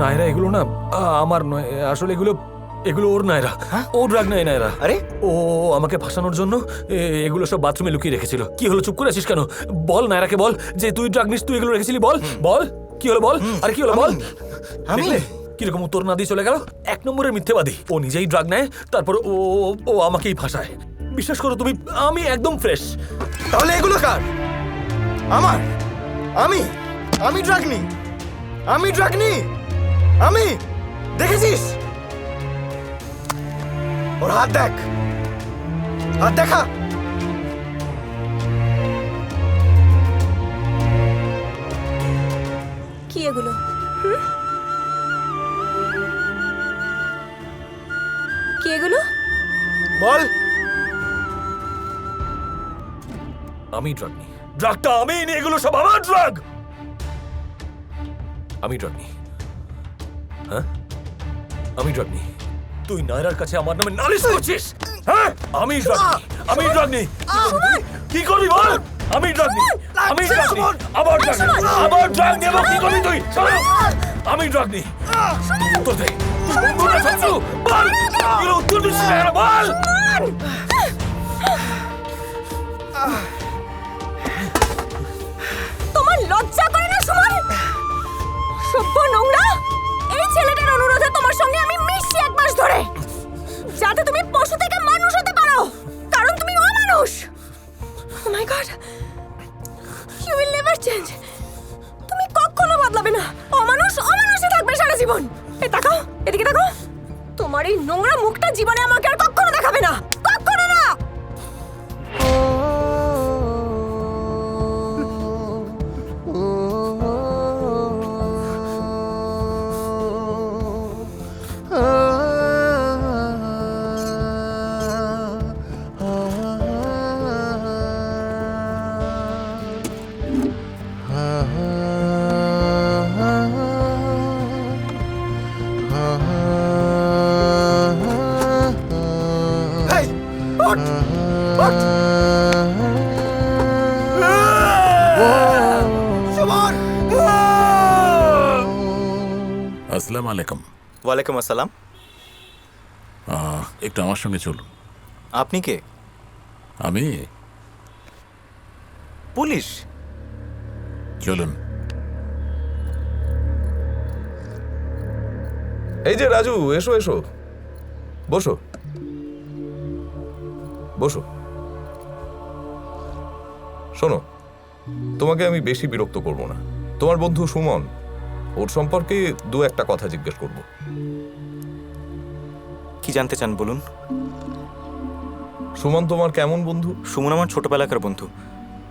নায়রা, এগুলো না আমার নয়, আসলে এগুলো ওর। নায়রা, ও ড্রাগ নেয়। নায়রা, আরে ও আমাকে ফাঁসানোর জন্য এগুলো সব বাথরুমে লুকিয়ে রেখেছিল। কি হলো, চুপ করে আছিস কেন? বল নায়রাকে, বল যে তুই ড্রাগ নিস, তুই এগুলো রেখেছিলি। বল বল, কি হলো বল। আরে কি হলো বল। দেখলে কিরকম উত্তর না দিয়ে চলে গেল? 1 নম্বরের মিথ্যেবাদী। ও নিজেই ড্রাগ নেয়, তারপর ও আমাকেই ফাঁসায়। বিশ্বাস করো তুমি, আমি একদম ফ্রেশ। তাহলে এগুলো কার? আমার? আমি ড্রাগ নিই? আমি ড্রাগ নিই? আমি? দেখেছিস ওর হাত? দেখ, হাত দেখা। কি এগুলো? কি এগুলো? বল। আমি ড্রাগ নিই। ড্রাগটা আমি নিই, এগুলো সব আমার ড্রাগ। আমি ড্রাগ নিই। হ্যাঁ, আমি ড্রাগ নিই। তুই নায়রার কাছে আমার নামে নালিশ করছিস? হ্যাঁ, আমি ড্রাগ নিই। কি করবি বল? আমি ড্রাগ নিই। আবার ড্রাগ নেব। কি করবি তুই? আমি ড্রাগ নিই। উত্তর দে। তুই বন্ধু না শত্রু? বল। উত্তর দিস না, বল। তোমার লজ্জা করে না সুমন? সভ্য নোংরা। এই ছেলেটার অনুরোধে তোমার সঙ্গে আমি মিশছি 1 মাস ধরে, যাতে তুমি পশু থেকে মানুষ হতে পারো, কারণ তুমি অমানুষ। Oh my god, you will never change. তুমি কখনো বদলাবে না। অমানুষই থাকবে সারা জীবন। এই তাকাও, এদিকে তাকাও। মুখটা জীবনে আমাকে আর কখনো দেখাবে না, কখনো না। আসসালামু আলাইকুম। ওয়ালাইকুম আসসালাম। একটু আমার সঙ্গে চলুন। আপনি কে? আমি পুলিশ। চলুন। এই যে রাজু, এসো এসো, বসো বসো। শোনো, তোমাকে আমি বেশি বিরক্ত করব না। তোমার বন্ধু সুমন, ওর সম্পর্কে দু একটা কথা জিজ্ঞেস করব। কি জানতে চান বলুন। সুমন তোমার কেমন বন্ধু? সুমন আমার ছোটবেলাকার বন্ধু,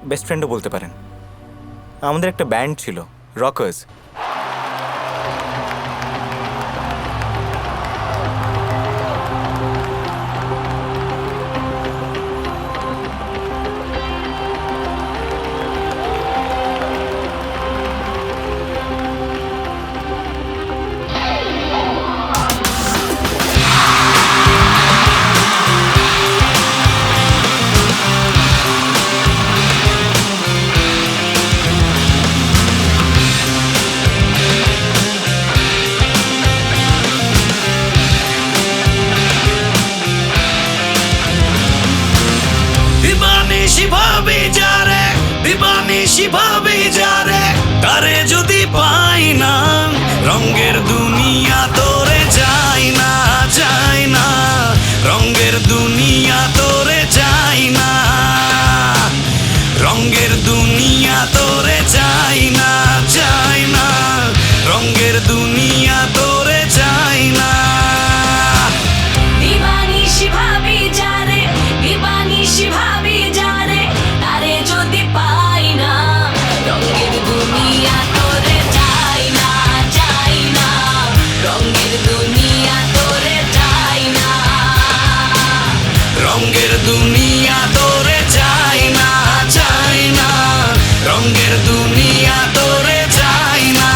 বেস্ট ফ্রেন্ডও বলতে পারেন। আমাদের একটা ব্যান্ড ছিল, রকার্স। ভাবে যারে তারে যদি পাই না, রঙের দুনিয়া তোরে যায় না, যায় না, রঙের দুনিয়া তোরে যায় না, রঙের দুনিয়া তোরে যায় না, যায় না, রঙের দুনিয়া তোরে যায় না। দিবানিশি ভাবি যারে, দিবানিশি ভাবি যারে তারে যদি পাই না, রঙের দুনিয়া তোরে যায় না, যায় না, রঙের দুনিয়া তোরে যায় না, রঙের দুনিয়া তোরে যায় না, যায় না, রঙের দুনিয়া তোরে যায় না।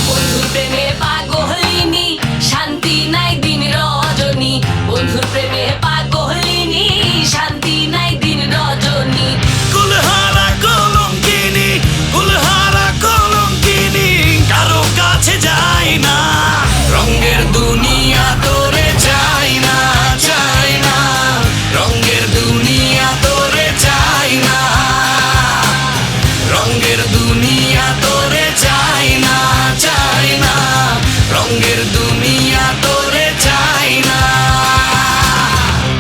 বন্ধুর প্রেমে পাগলিনী, শান্তি নাই দিন রজনী, বন্ধুর প্রেমে পাগলিনী, শান্তি নাই দিন রজনী। কুলহারা কলঙ্কিনী, কুলহারা কলঙ্কিনী, কারো কাছে যায় না, রঙের দুনিয়া তোরে যায় না, যায় না, রঙের দুনিয়া তোরে যায় না, রঙের দুনিয়া তোরে যায় না, যায় না, রঙের দুনিয়া তোরে যায় না।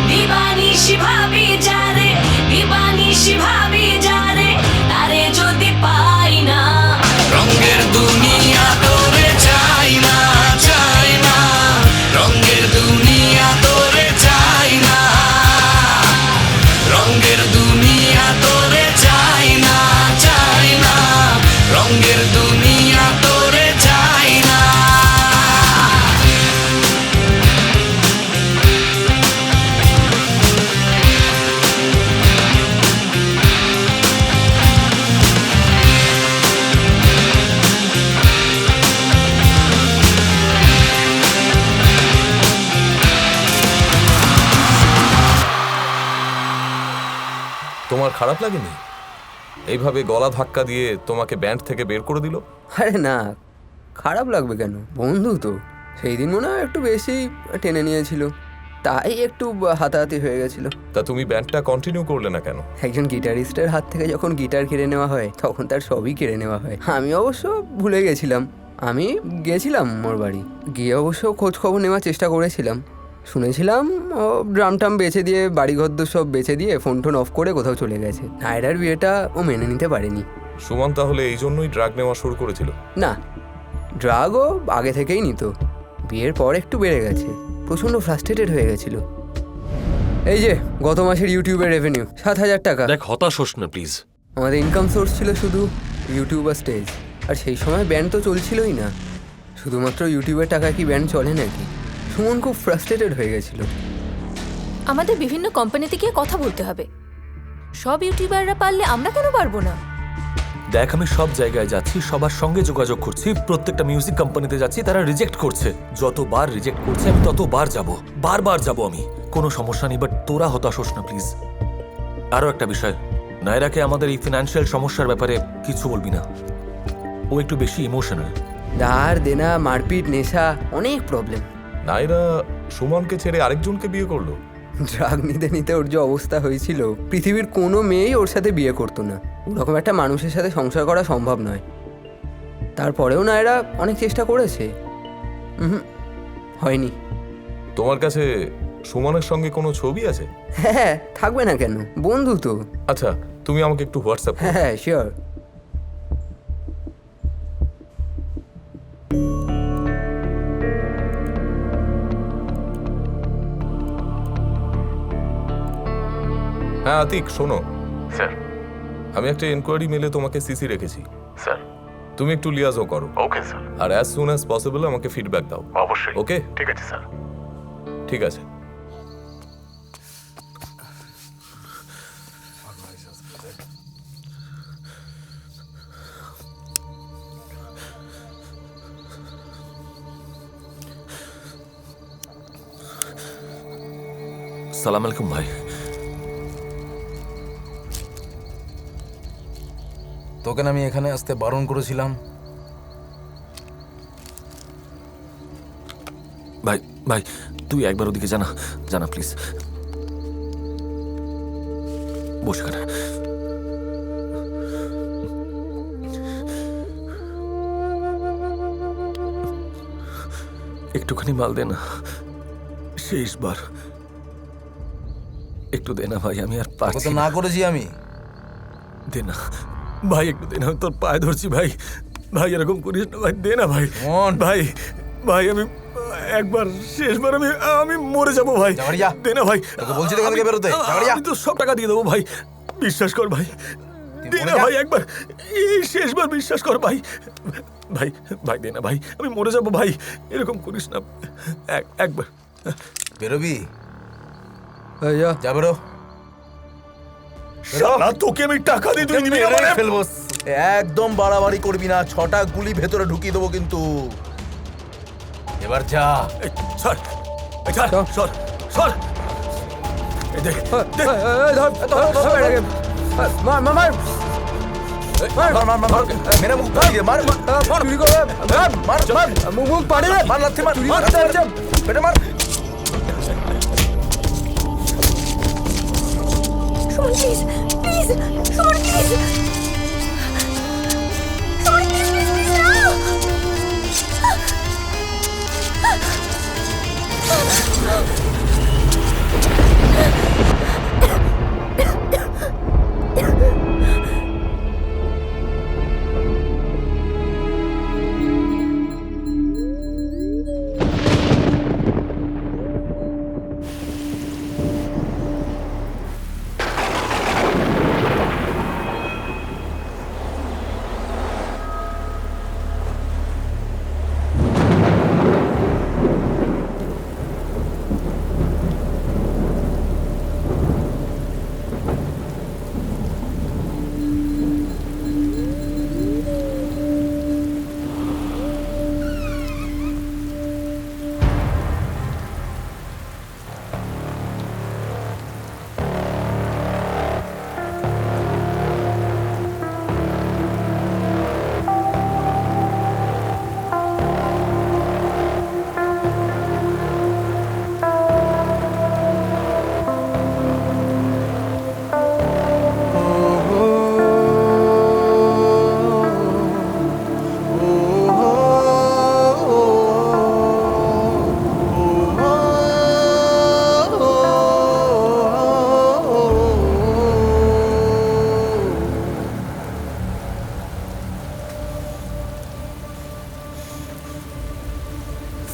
দিবানিশি ভাবি যারে, দিবানিশি ভাবি যারে তারে যদি পাই না, রঙের দুনিয়া তোরে যায় না, যায় না, রঙের দুনিয়া তোরে যায় না, রঙের দুনিয়া তোরে যায় না, যায় না, রঙের দুনিয়া তোরে যায় না। তোমার খারাপ লাগেনি এইভাবে গলা ধাক্কা দিয়ে তোমাকে ব্যান্ড থেকে বের করে দিল? আরে না, খারাপ লাগবে কেন? বন্ধু তো। সেই দিন মনে হয় একটু বেশি টেনে নিয়েছিল। তাই একটু হাতাহাতি হয়ে গেছিল। তা তুমি ব্যান্ডটা কন্টিনিউ করলে না কেন? একজন গিটারিস্টের হাত থেকে যখন গিটার কেড়ে নেওয়া হয় তখন তার সবই কেড়ে নেওয়া হয়। আমি অবশ্য ভুলে গেছিলাম। আমি গেছিলাম ওর বাড়ি, গিয়ে অবশ্য খোঁজ খবর নেওয়ার চেষ্টা করেছিলাম। শুনেছিলাম ও ড্রাম টাম বেচে দিয়ে, বাড়িঘর সব বেচে দিয়ে, ফোন টোন অফ করে কোথাও চলে গেছে। নায়রার বিয়েটা ও মেনে নিতে পারেনি। সুমন তাহলে এই জন্যই ড্রাগ নেওয়া শুরু করেছিল? না, ড্রাগও আগে থেকেই নিত, বিয়ের পর একটু বেড়ে গেছে। প্রচণ্ড ফ্রাস্ট্রেটেড হয়ে গেছিল। এই যে গত মাসের ইউটিউবের রেভিনিউ 7,000 টাকা। দেখ, হতাশ হোস না প্লিজ। আমাদের ইনকাম সোর্স ছিল শুধু ইউটিউব আর স্টেজ, আর সেই সময় ব্যান্ড তো চলছিলই না। শুধুমাত্র ইউটিউবের টাকায় কি ব্যান্ড চলে নাকি? সুমন খুব ফ্রাস্ট্রেটেড হয়ে গেছিল। আমাদের বিভিন্ন কোম্পানিতে গিয়ে কথা বলতে হবে। সব ইউটিউবাররা পারলে আমরা কেন পারবো না? দেখ, আমি সব জায়গায় যাচ্ছি, সবার সঙ্গে যোগাযোগ করছি, প্রত্যেকটা মিউজিক কোম্পানিতে যাচ্ছি, তারা রিজেক্ট করছে। যতবার রিজেক্ট করছে আমি ততবার যাব, বারবার যাব আমি। কোনো সমস্যা নেই, বাট তোরা হতাশ হোস না প্লিজ। আরও একটা বিষয়, নায়রাকে আমাদের এই ফিনান্সিয়াল সমস্যার ব্যাপারে কিছু বলবি না। ও একটু বেশি ইমোশনাল। ধার দেনা, মারপিট, নেশা, অনেক প্রবলেম। নায়রা সুমনকে ছেড়ে আরেকজনকে বিয়ে করলো? ড্রাগ নিতে নিতে ওর যে অবস্থা হয়েছিল, পৃথিবীর কোনো মেয়েই ওর সাথে বিয়ে করতো না। ওরকম একটা মানুষের সাথে সংসার করা সম্ভব নয়। তারপরেও নায়রা অনেক চেষ্টা করেছে, হয়নি। তোমার কাছে সুমনের সঙ্গে কোনো ছবি আছে? হ্যাঁ, থাকবে না কেন, বন্ধু তো। আচ্ছা, তুমি আমাকে একটু হোয়াটসঅ্যাপ করো। হ্যাঁ, শিওর। হ্যাঁ আতিক, শোনো। স্যার, আমি একটা এনকোয়ারি মেলে তোমাকে সিসি রেখেছি। স্যার, তুমি একটু লিয়াজও করো। Okay sir. আর অ্যাজ সুন অ্যাজ পসিবল আমাকে ফিডব্যাক দাও। অবশ্যই। ওকে, ঠিক আছে স্যার। ঠিক আছে। সালাম আলাইকুম ভাই। তোকে না আমি এখানে আসতে বারণ করেছিলাম? ভাই ভাই, তুই একবার ওদিকে জানা জানা প্লিজ। বসে খানা। একটুখানি মাল দে না, শেষবার একটু দে না ভাই, আমি আর পারছি না। করেছি আমি, দে না ভাই, একটু দে না, তোর পায়ে ধরছি ভাই। ভাই এরকম করিস না ভাই, দে না ভাই। ভাই ভাই, আমি একবার শেষবার, আমি মরে যাবো ভাই, দে না ভাই। বলছি তো বেরোতে, আমি তো সব টাকা দিয়ে দেবো ভাই, বিশ্বাস কর ভাই, দে না ভাই, একবার এই শেষবার বিশ্বাস কর ভাই। ভাই ভাই দে না ভাই, আমি মরে যাবো ভাই, এরকম করিস না, একবার। বেরোবি? যা বেরো। শালা, তোকে আমি টাকা দিয়ে তুই নিবি না মানে? ফেলবো। একদম বাড়াবাড়ি করবি না, 6টা গুলি ভেতরে ঢুকিয়ে দেবো কিন্তু। এবার যা। সর সর সর। মেরে মুখ পাড়িয়ে মার, মুখ পাড়িয়ে মার, লাথি মার, পেটে মার। Suman please, please, Suman please, Suman please, please, please,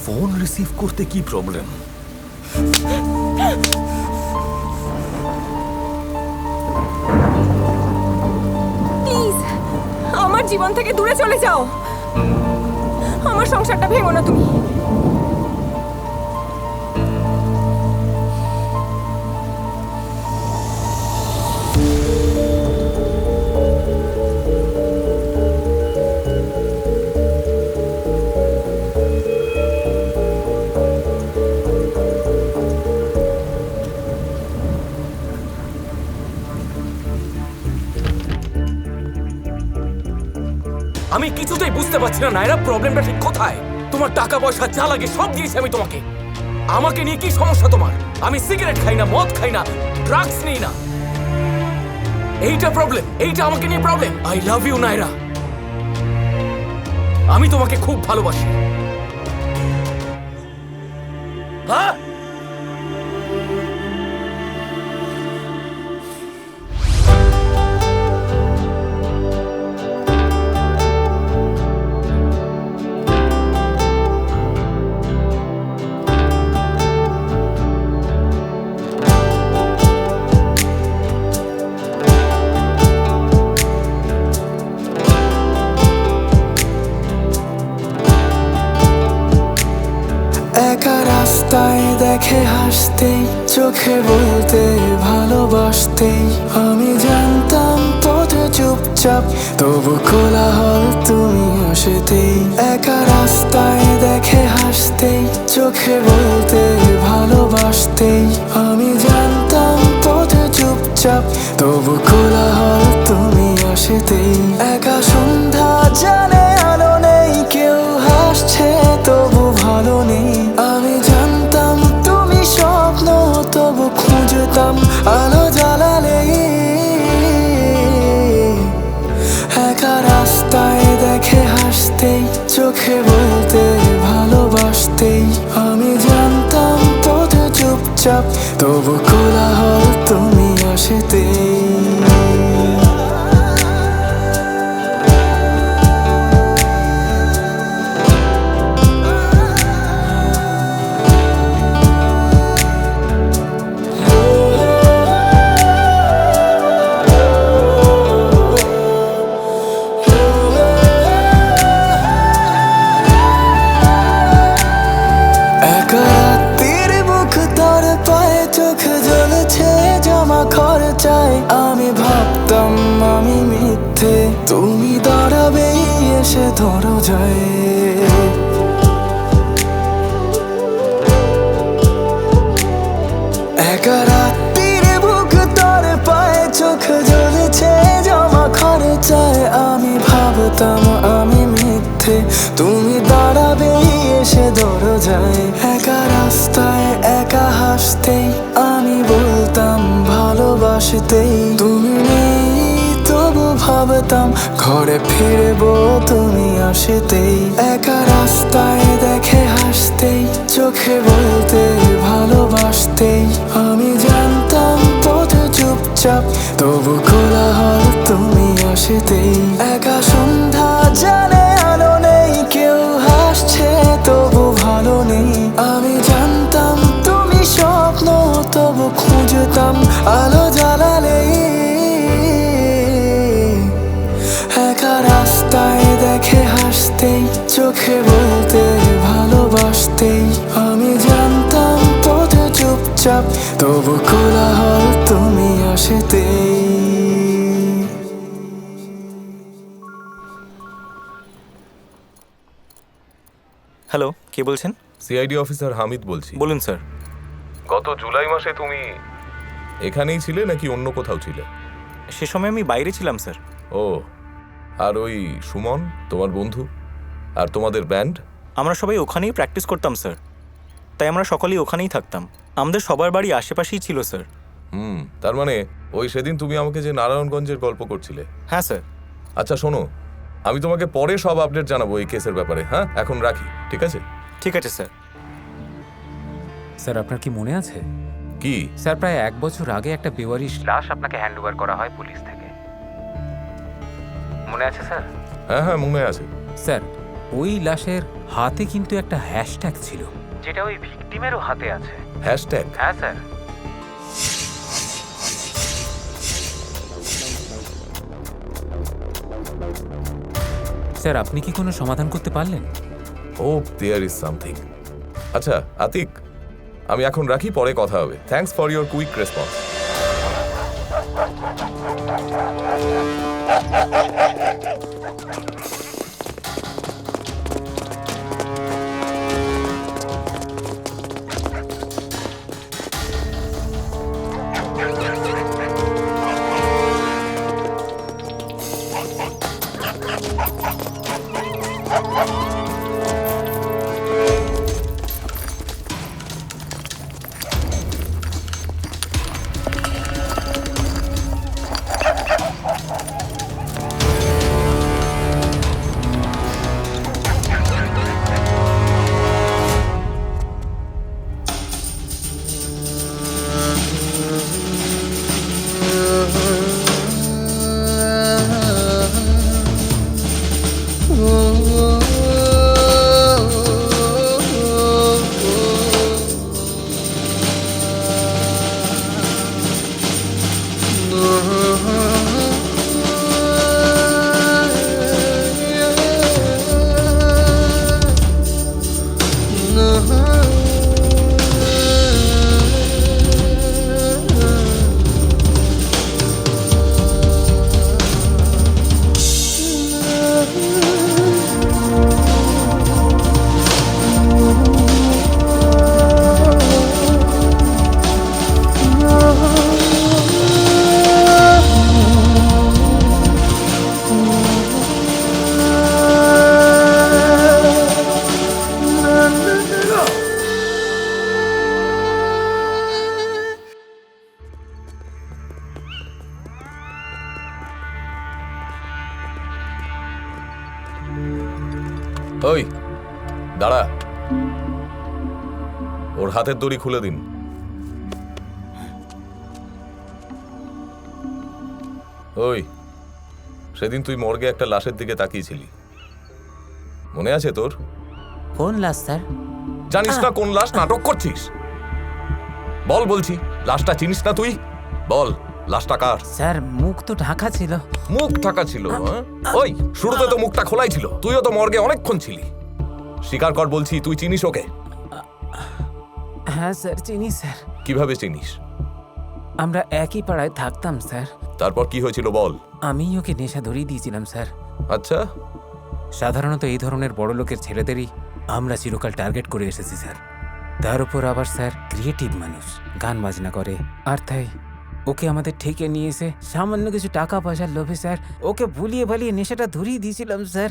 phone receive করতে কি প্রবলেম? প্লিজ আমার জীবন থেকে দূরে চলে যাও। আমার সংসারটা ভেঙো না তুমি। আমি কিছুতেই বুঝতে পারছি না নায়রা, প্রবলেমটা ঠিক কোথায়? তোমার টাকা পয়সা যা লাগে সব দিয়েছি আমি তোমাকে। আমাকে নিয়ে কি সমস্যা তোমার? আমি সিগারেট খাই না, মদ খাই না, ড্রাগস নিই না। এইটা প্রবলেম, এইটা আমাকে নিয়ে problem. I love you Naira, আমি তোমাকে খুব ভালোবাসি। হ্যাঁ, একা রাস্তায় দেখে হাসতেই, চোখে বলতে ভালোবাসতেই, আমি জানতাম পথে চুপচাপ, তবু কোলাহল তুমি আসতেই। একা রাস্তায় দেখে হাসতেই, চোখে বলতে ভালোবাসতেই, আমি জানতাম পথে চুপচাপ, তবু কোলাহল তুমি আসতেই। একা সন্ধ্যা জানে আলো নেই, কেউ হাসছে তবু ভালো নেই, আমি জানতাম তুমি স্বপ্ন, তবু খুঁজতাম আলো জ্বালালেই। একা রাস্তায় দেখে হাসতেই, চোখে বলতে ভালোবাসতেই, আমি জানতাম পথে চুপচাপ, তবু কোলাহল তুমি আসতেই। খরচায় আমি ভাবতাম আমি মিথ্যে, তুমি দাঁড়াবেই এসে ধরো যায়। একা রাত্রির বুক তোর পায়ে, চোখ জ্বলেছে জমা খরচায়, আমি ভাবতাম আমি মিথ্যে, তুমি দাঁড়াবেই এসে ধরো যায়। একা রাস্তায় একা হাসতেই, আমি বলতাম ভালোবাসতেই, তুমি নেই তবু ভাবতাম ঘরে ফিরবো তুমি আসতেই। একা রাস্তায় দেখে হাসতেই, চোখে বলতে ভালোবাসতেই, আমি জানতাম পথে চুপচাপ, তবু কোলাহল তুমি আসতেই। একা সন্ধ্যা জানে আলো নেই, কেউ হাসছে তবু ভালো নেই, আমি জানতাম তুমি স্বপ্ন, তবু খুঁজতাম আলো জ্বালালেই। একা রাস্তায় দেখে হাসতেই, চোখে বলতে ভালোবাসতেই, আমি জানতাম পথে চুপচাপ, তবু কোলাহল তুমি আসতেই। হ্যালো, কে বলছেন? সিআইডি অফিসার হামিদ বলছি। বলুন স্যার। গত জুলাই মাসে তুমি এখানেই ছিলে নাকি অন্য কোথাও ছিলে? সে সময় আমি বাইরে ছিলাম স্যার। ও, আর ওই সুমন তোমার বন্ধু আর তোমাদের ব্যান্ড? আমরা সবাই ওখানেই প্র্যাকটিস করতাম স্যার, তাই আমরা সকলেই ওখানেই থাকতাম। আমাদের সবার বাড়ি আশেপাশেই ছিল স্যার। তার মানে ওই সেদিন তুমি আমাকে যে নারায়ণগঞ্জের গল্প করছিলে? হ্যাঁ স্যার। আচ্ছা শোনো, আমি তোমাকে পরে সব আপডেট জানাবো এই কেসের ব্যাপারে। হ্যাঁ, এখন রাখি, ঠিক আছে? ঠিক আছে স্যার। স্যার আপনার কি মনে আছে? কি স্যার, প্রায় 1 বছর আগে একটা বেওয়ারিশ লাশ আপনাকে হ্যান্ডওভার করা হয় পুলিশ থেকে, মনে আছে স্যার? হ্যাঁ হ্যাঁ, মনে আছে স্যার। ওই লাশের হাতে কিন্তু একটা হ্যাশট্যাগ ছিল, যেটা ওই ভিকটিমেরও হাতে আছে। হ্যাশট্যাগ? হ্যাঁ স্যার। স্যার, আপনি কি কোনো সমাধান করতে পারলেন? Hope there is something. আচ্ছা আতিক, আমি এখন রাখি, পরে কথা হবে। Thanks for your quick response. ওই দাঁড়া, ওর হাতের দড়ি খুলে দিন। ওই সেদিন তুই মর্গে একটা লাশের দিকে তাকিয়েছিলি, মনে আছে তোর? কোন লাশ স্যার? জানিস না কোন লাশ? নাটক করছিস? বল বলছি, লাশটা চিনিস না তুই? বল লাশটা কার? স্যার, মুখ তো ঢাকা ছিল। মুখ ঢাকা ছিল? ওই শুরুতে তো মুখটা খোলাই ছিল, তুইও তো মর্গে অনেকক্ষণ ছিলি। স্বীকার কর বলছি, তুই চিনিস ওকে? হ্যাঁ স্যার, চিনি স্যার। কিভাবে চিনিস? আমরা একই পাড়ায় থাকতাম স্যার। তারপর কি হয়েছিল বল? আমি ওকে নেশা ধরিয়ে দিয়েছিলাম স্যার। আচ্ছা। সাধারণত এই ধরনের বড় লোকের ছেলেদেরই আমরা চিরকাল টার্গেট করে এসেছি স্যার। তার উপর আবার স্যার ক্রিয়েটিভ মানুষ, গান বাজনা করে। আর তাই ওকে আমাদের ঠেকে নিয়ে এসে সামান্য কিছু টাকা পয়সার লোভে স্যার ওকে ভুলিয়ে ভালিয়ে নেশাটা ধরিয়ে দিয়েছিলাম স্যার।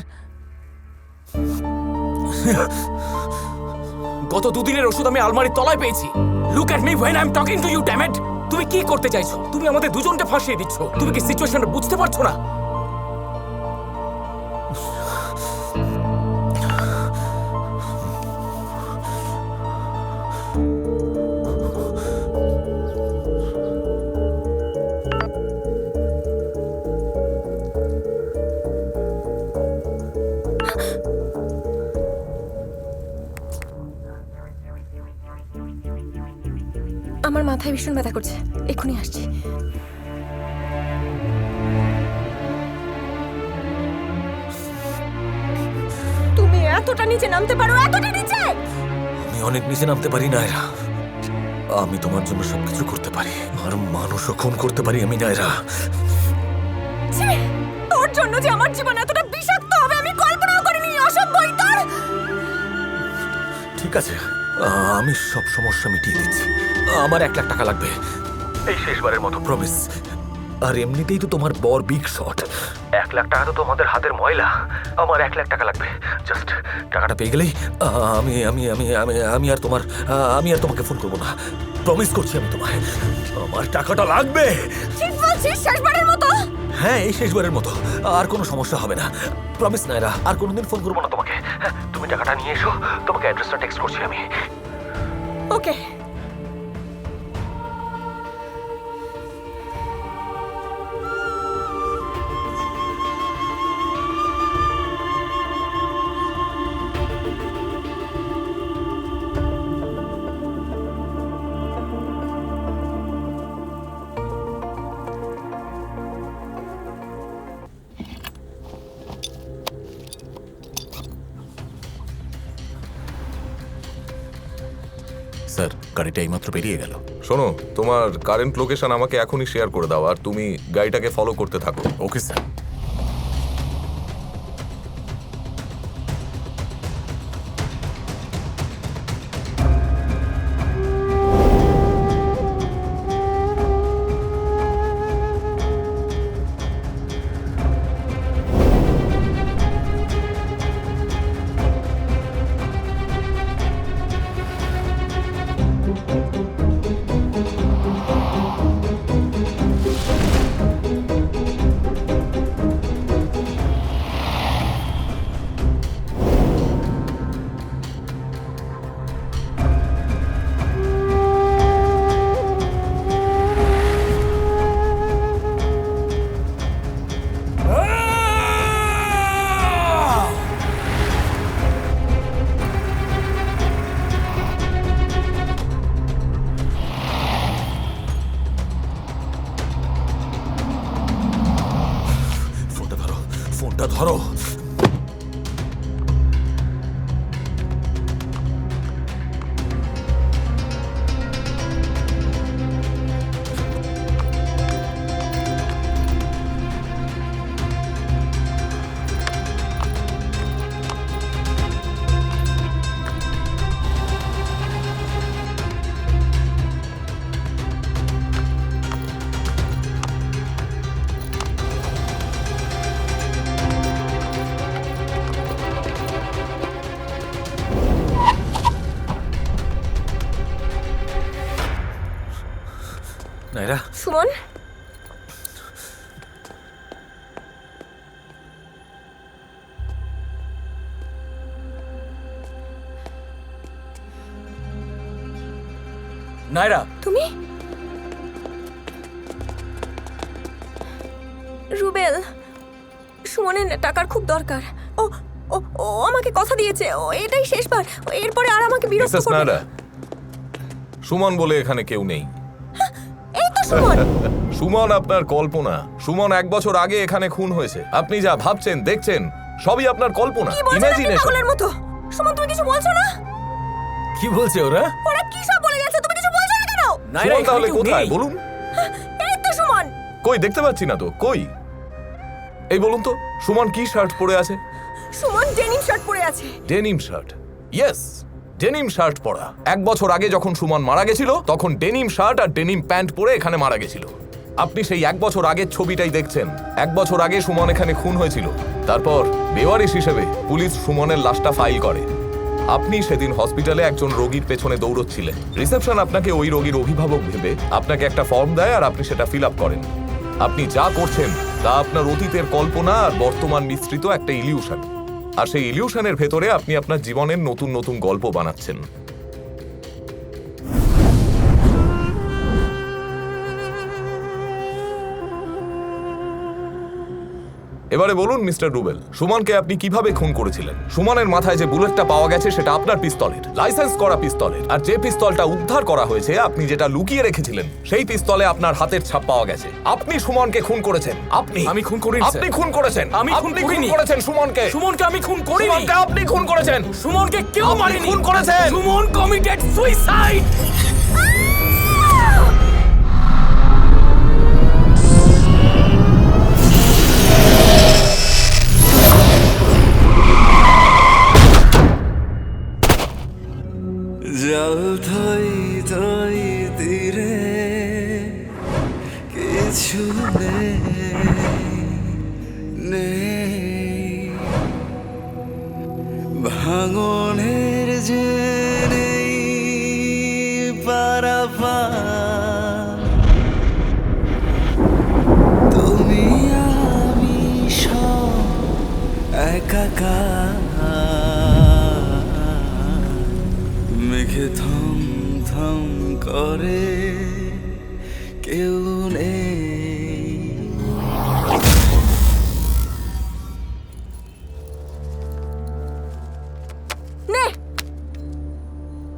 গত দুদিনের ওষুধ আমি আলমারির তলায় পেয়েছি। Look at me when I am talking to you, damn it! তুমি কি করতে চাইছো? তুমি আমাদের দুজনকে ফাঁসিয়ে দিচ্ছ। তুমি কি সিচুয়েশনটা বুঝতে পারছো না? আমার মাথায় ভীষণ ব্যথা করছে, এক্ষুনি আসছি। তুমি এতটা নিচে নামতে পারো? এতটা নিচে? আমি অনেক নিচে নামতে পারি নায়রা। আমি তোমার জন্য সবকিছু করতে পারি, আর মানুষও খুন করতে পারি আমি নায়রা। ছি! তোর জন্য যে আমার জীবন এতটা বিষাক্ত হবে আমি কল্পনাও করিনি। অসভ্যই তোর। ঠিক আছে, আমি সব সমস্যা মিটিয়ে দিচ্ছি। আমার 1 লাখ টাকা লাগবে, এই শেষবারের মতো, প্রমিস। আর এমনিতেই তো তোমার বর বিগ শট। 1 লাখ টাকা তো তোমাদের হাতের ময়লা। আমার 1 লাখ টাকা লাগবে। জাস্ট টাকাটা পেয়ে গেলেই আমি আমি আমি আমি আমি আর তোমার আমি আর তোমাকে ফোন করবো না। প্রমিস করছি আমি তোমায়, আমার টাকাটা লাগবে। ঠিক বলছিস? শেষবারের মতো? হ্যাঁ, এই শেষবারের মতো। আর কোনো সমস্যা হবে না, প্রমিস নায়রা। আর কোনোদিন ফোন করবো না তোমাকে। তুমি টাকাটা নিয়ে এসো, তোমাকে অ্যাড্রেসটা টেক্সট করছি আমি। ওকে। স্যার গাড়িটা এইমাত্র বেরিয়ে গেল। শোনো, তোমার কারেন্ট লোকেশন আমাকে এখনই শেয়ার করে দাও, আর তুমি গাড়িটাকে ফলো করতে থাকো। Okay sir. ফোনটা ধরো। নাইরা, সুমন, নাইরা, তুমি? রুবেল, সুমনের টাকার খুব দরকার। ও ও ও আমাকে কথা দিয়েছে, ও এটাই শেষবার, এরপরে আর আমাকে বিরক্ত মিসেস করবে না। নায়রা, সুমন বলে এখানে কেউ নেই। এই তো সুমন। সুমন আপনার কল্পনা। সুমন 1 বছর আগে এখানে খুন হয়েছে। আপনি যা ভাবছেন দেখছেন সবই আপনার কল্পনা, কি বলছেন আপনি ইমাজিনেশন। পাগলের মতো? সুমন, তুমি কিছু বলছো না? কি বলছে ওরা? ওরা কি সব বলে যাচ্ছে, তুমি কিছু বলছো না কেন? সুমন তাহলে কোথায় বলুন? এই তো সুমন। কই দেখতে পাচ্ছি না তো, কই? এই বলুন তো, সুমন কি শার্ট পরে আছে? সুমন ডেনিম শার্ট পরে আছে। Denim shirt, yes, denim shirt পরা। 1 বছর আগে যখন সুমন মারা গেছিল তখন ডেনিম শার্ট আর ডেনিম প্যান্ট পরে এখানে মারা গেছিল। আপনি সেই 1 বছর আগের ছবিটাই দেখছেন। 1 বছর আগে সুমন এখানে খুন হয়েছিল। তারপর বেওয়ারিশ হিসেবে পুলিশ সুমনের লাশটা ফাইল করে। আপনি সেদিন হসপিটালে একজন রোগীর পেছনে দৌড়চ্ছিলেন। রিসেপশন আপনাকে ওই রোগীর অভিভাবক ভেবে আপনাকে একটা ফর্ম দেয় আর আপনি সেটা ফিল আপ করেন। আপনি যা করছেন তা আপনার অতীতের কল্পনা আর বর্তমান মিশ্রিত একটা ইলিউশন। আর সেই ইলিউশনের ভেতরে আপনি আপনার জীবনের নতুন নতুন গল্প বানাচ্ছেন। এবারে বলুন মিস্টার রুবেল, সুমনকে আপনি কিভাবে খুন করেছিলেন? সুমনের মাথায় যে বুলেটটা পাওয়া গেছে সেটা আপনার পিস্তলের, লাইসেন্স করা পিস্তলের। আর যে পিস্তলটা উদ্ধার করা হয়েছে আপনি যেটা লুকিয়ে রেখেছিলেন সেই পিস্তলে আপনার হাতের ছাপ পাওয়া গেছে। আপনি সুমনকে খুন করেছেন। আমি খুন করিনি, স্যার। আপনি খুন করেছেন। আমি খুন আপনি করিনি। করেছেন সুমনকে। সুমনকে আমি খুন করিনি। সুমনকে আপনি খুন করেছেন। সুমনকে কেউ আপনি মারেনি। খুন করেছেন। Suman committed suicide. জল থই থই তীরে কিছু নেই, ভাঙনের যে নেই পারাপার, তুমি আমি সব একাকার। মেঘে থম থম করে কেউ নেই। নে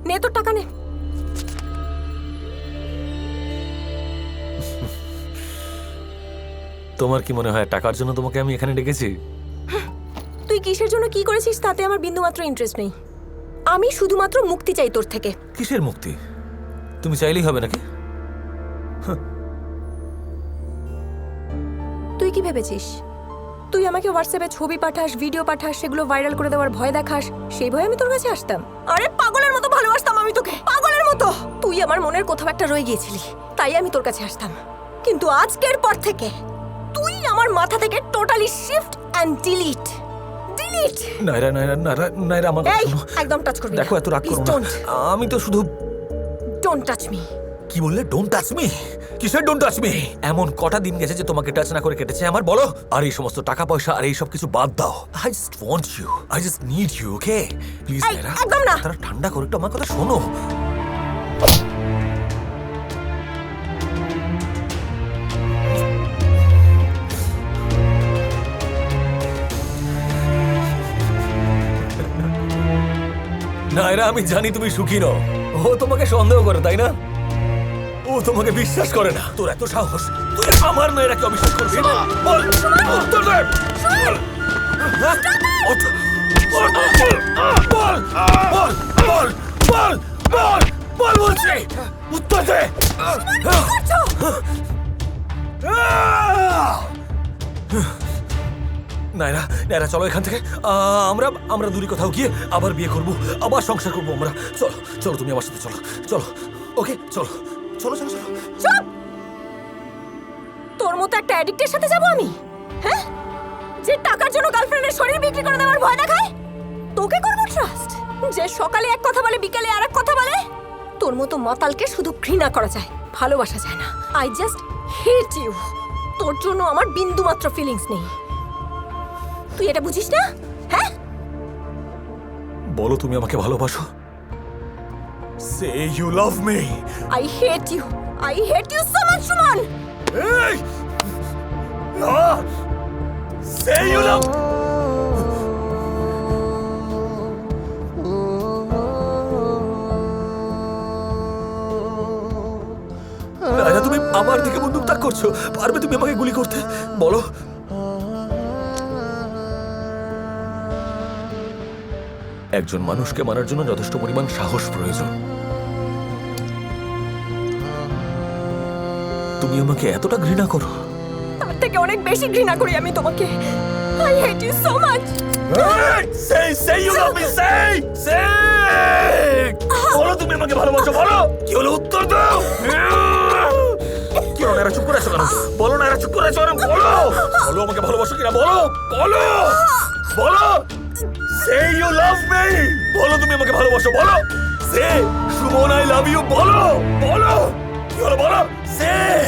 নে তোর টাকা নে। তোমার কি মনে হয় টাকার জন্য তোমাকে আমি এখানে ডেকেছি? তুই কিসের জন্য কি করেছিস তাতে আমার বিন্দুমাত্র ইন্টারেস্ট নেই। আমি শুধুমাত্র মুক্তি চাই তোর থেকে। কিসের মুক্তি? তুমি চাইলেই হবে নাকি? তুই কি ভেবেছিস তুই আমাকে হোয়াটসঅ্যাপে ছবি পাঠাস, ভিডিও পাঠাস, সেগুলো ভাইরাল করে দেওয়ার ভয় দেখাস, সেই ভয়ে আমি তোর কাছে আসতাম? আরে পাগলের মতো ভালোবাসতাম আমি তোকে, পাগলের মতো। তুই আমার মনের কোথাও একটা রয়ে গিয়েছিলি, তাই আমি তোর কাছে আসতাম। কিন্তু আজকের পর থেকে তুই আমার মাথা থেকে টোটালি শিফট এন্ড ডিলিট। নাইরা নাইরা নাইরা নাইরা, আমার কথা শোনো। একদম টাচ করবি না। দেখো, এত রাগ করো না। আমি তো শুধু ডোন্ট টাচ মি। কি বললে? Don't touch me? কিসের ডোন্ট টাচ মি? এমন কটা দিন গেছে যে তোমাকে টাচ না করে কেটেছে আমার, বলো? আর এই সমস্ত টাকা পয়সা আর এই সব কিছু বাদ দাও। I just want you, I just need you, okay? Please Naira, একদম না। তারা ঠান্ডা করে একটু আমার কথা শোনো। নাইরা, আমি জানি তুমি সুখী নও। ও তোমাকে সন্দেহ করে, তাই না? ও তোমাকে বিশ্বাস করে না। তোর এত সাহস, তুই আমার নাইরাকে অবিশ্বাস করবি? বল, উত্তর দে। বল, বল, বল, বল, বল, বল, বল বলছি, উত্তর দে। নাইরা, নাইরা, চলো এখান থেকে। আমরা দূরে কোথাও গিয়ে আবার বিয়ে করবো, আবার সংসার করবো আমরা। চলো চলো, তুমি আমার সাথে চলো, চলো। ওকে, চলো চলো চলো চলো। চুপ! তোর মতো একটা অ্যাডিক্টের সাথে যাব আমি? হ্যাঁ, যে টাকার জন্য গার্লফ্রেন্ডের শরীর বিক্রি করে দেওয়ার ভয় দেখায়? তোকে করবো ট্রাস্ট? যে সকালে এক কথা বলে, বিকেলে আর এক কথা বলে? তোর মতো মাতালকে শুধু ঘৃণা করা যায়, ভালোবাসা যায় না। I just hate you. তোর জন্য আমার বিন্দু মাত্র ফিলিংস নেই। তুই এটা বুঝিস না? হ্যাঁ, বলো তুমি আমাকে ভালোবাসো। Say you love me. I hate you, I hate you so much, Suman. এই, সে ইউ লাভ। নাইরা, তুমি আমার দিকে বন্দুক তাক করছো। পারবে তুমি আমাকে গুলি করতে? বলো। একজন মানুষকে মারার জন্য যথেষ্ট পরিমাণ সাহস প্রয়োজন। তুমি আমাকে এতটা ঘৃণা করো? তার থেকে অনেক বেশি ঘৃণা করি আমি তোমাকে। I hate you so much. Say you love me, say! বলো তুমি আমাকে ভালোবাসো, বলো। কি হলো, উত্তর দাও। কি হলো, নাইরা চুপ করে আছো কেন? বলো নাইরা, চুপ করে আছো কেন? বলো, বলো আমাকে ভালোবাসো কিনা, বলো, বলো, বলো। Say you love me, বলো তুমি আমাকে ভালোবাসো, বলো। Say, Suman, I love you, বলো, বলো। কি হলো, বলো। Say,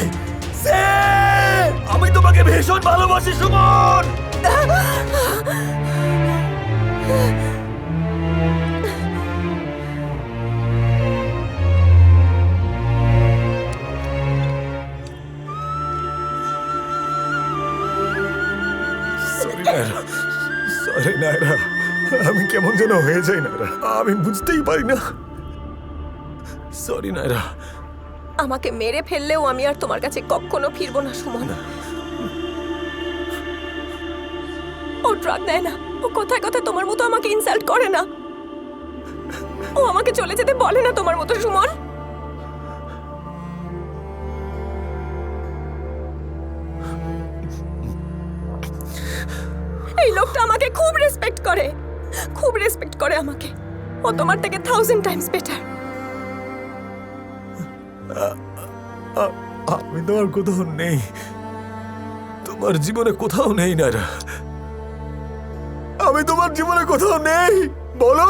আমি তোমাকে ভীষণ ভালোবাসি, সুমন। সরি নাইরা, আমি কেমন যেন হয়ে যাই নাইরা, আমি বুঝতেই পারি না। সরি নাইরা। আমাকে মেরে ফেললেও আমি আর তোমার কাছে কখনো ফিরবো না, সুমন। ও ড্রাগ নেয় না, ও কথায় কথায় তোমার মতো আমাকে ইনসাল্ট করে না, ও আমাকে চলে যেতে বলে না তোমার মতো, সুমন। এই লোকটা আমাকে খুব রেসপেক্ট করে, খুব রেসপেক্ট করে আমাকে। ও তোমার থেকে 1000 টাইমস বেটার। আমি তোমার কোথাও নেই, তোমার জীবনে কোথাও নেই নাইরা। আমি তোমার জীবনে কোথাও নেই, বলো।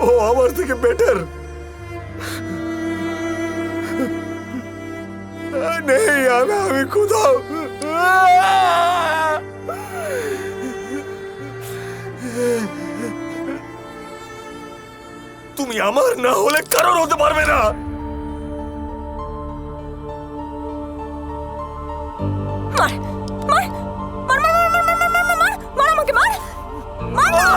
ও আমার থেকে বেটার নেই। আমি কোথাও। তুমি আমার না হলে কারোর হতে পারবে না। মার, মার, মার, মার, মার, মার, মার, মার, মার, মার আমাকে, মার, মার না।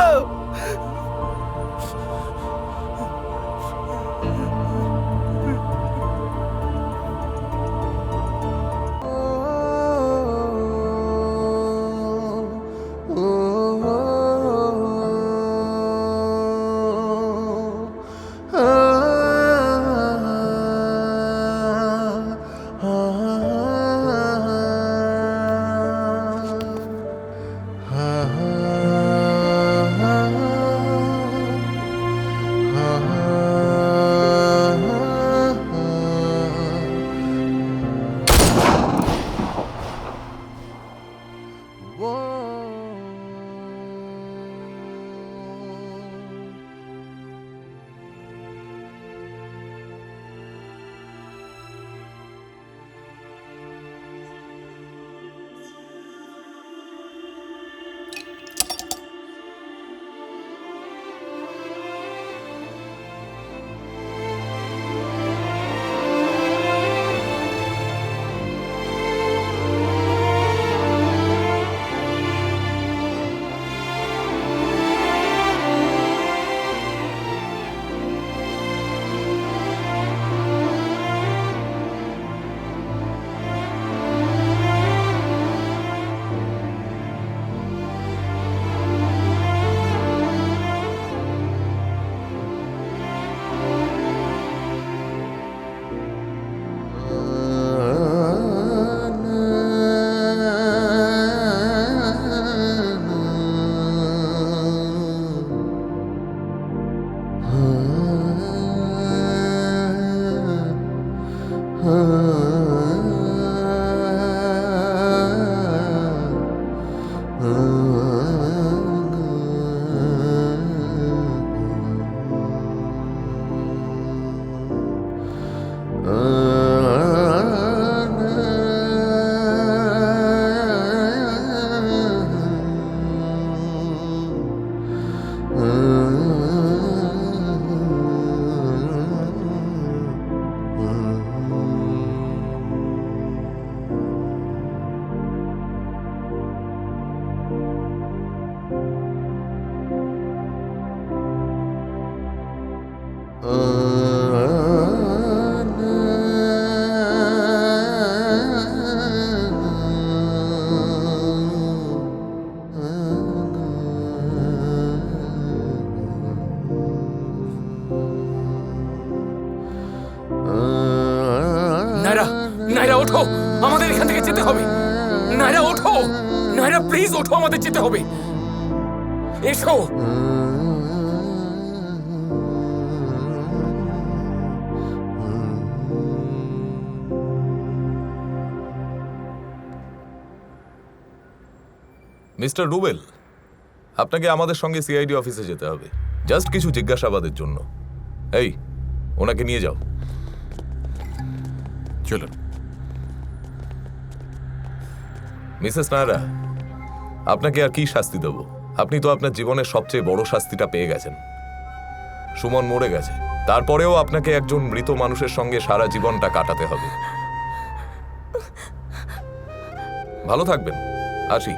ওঠো, আমাদের এখান থেকে যেতে হবে। নায়রা ওঠো, নায়রা প্লিজ ওঠো, আমাদের যেতে হবে। এসো। মিস্টার রুবেল, আপনাকে আমাদের সঙ্গে সিআইডি অফিসে যেতে হবে, জাস্ট কিছু জিজ্ঞাসাবাদের জন্য। এই, ওনাকে নিয়ে যাও। চলুন। মিসেস নায়রা, আপনাকে আর কি শাস্তি দেব? আপনি তো আপনার জীবনের সবচেয়ে বড় শাস্তিটা পেয়ে গেছেন। সুমন মরে গেছে, তারপরেও আপনাকে একজন মৃত মানুষের সঙ্গে সারা জীবনটা কাটাতে হবে। ভালো থাকবেন, আসি।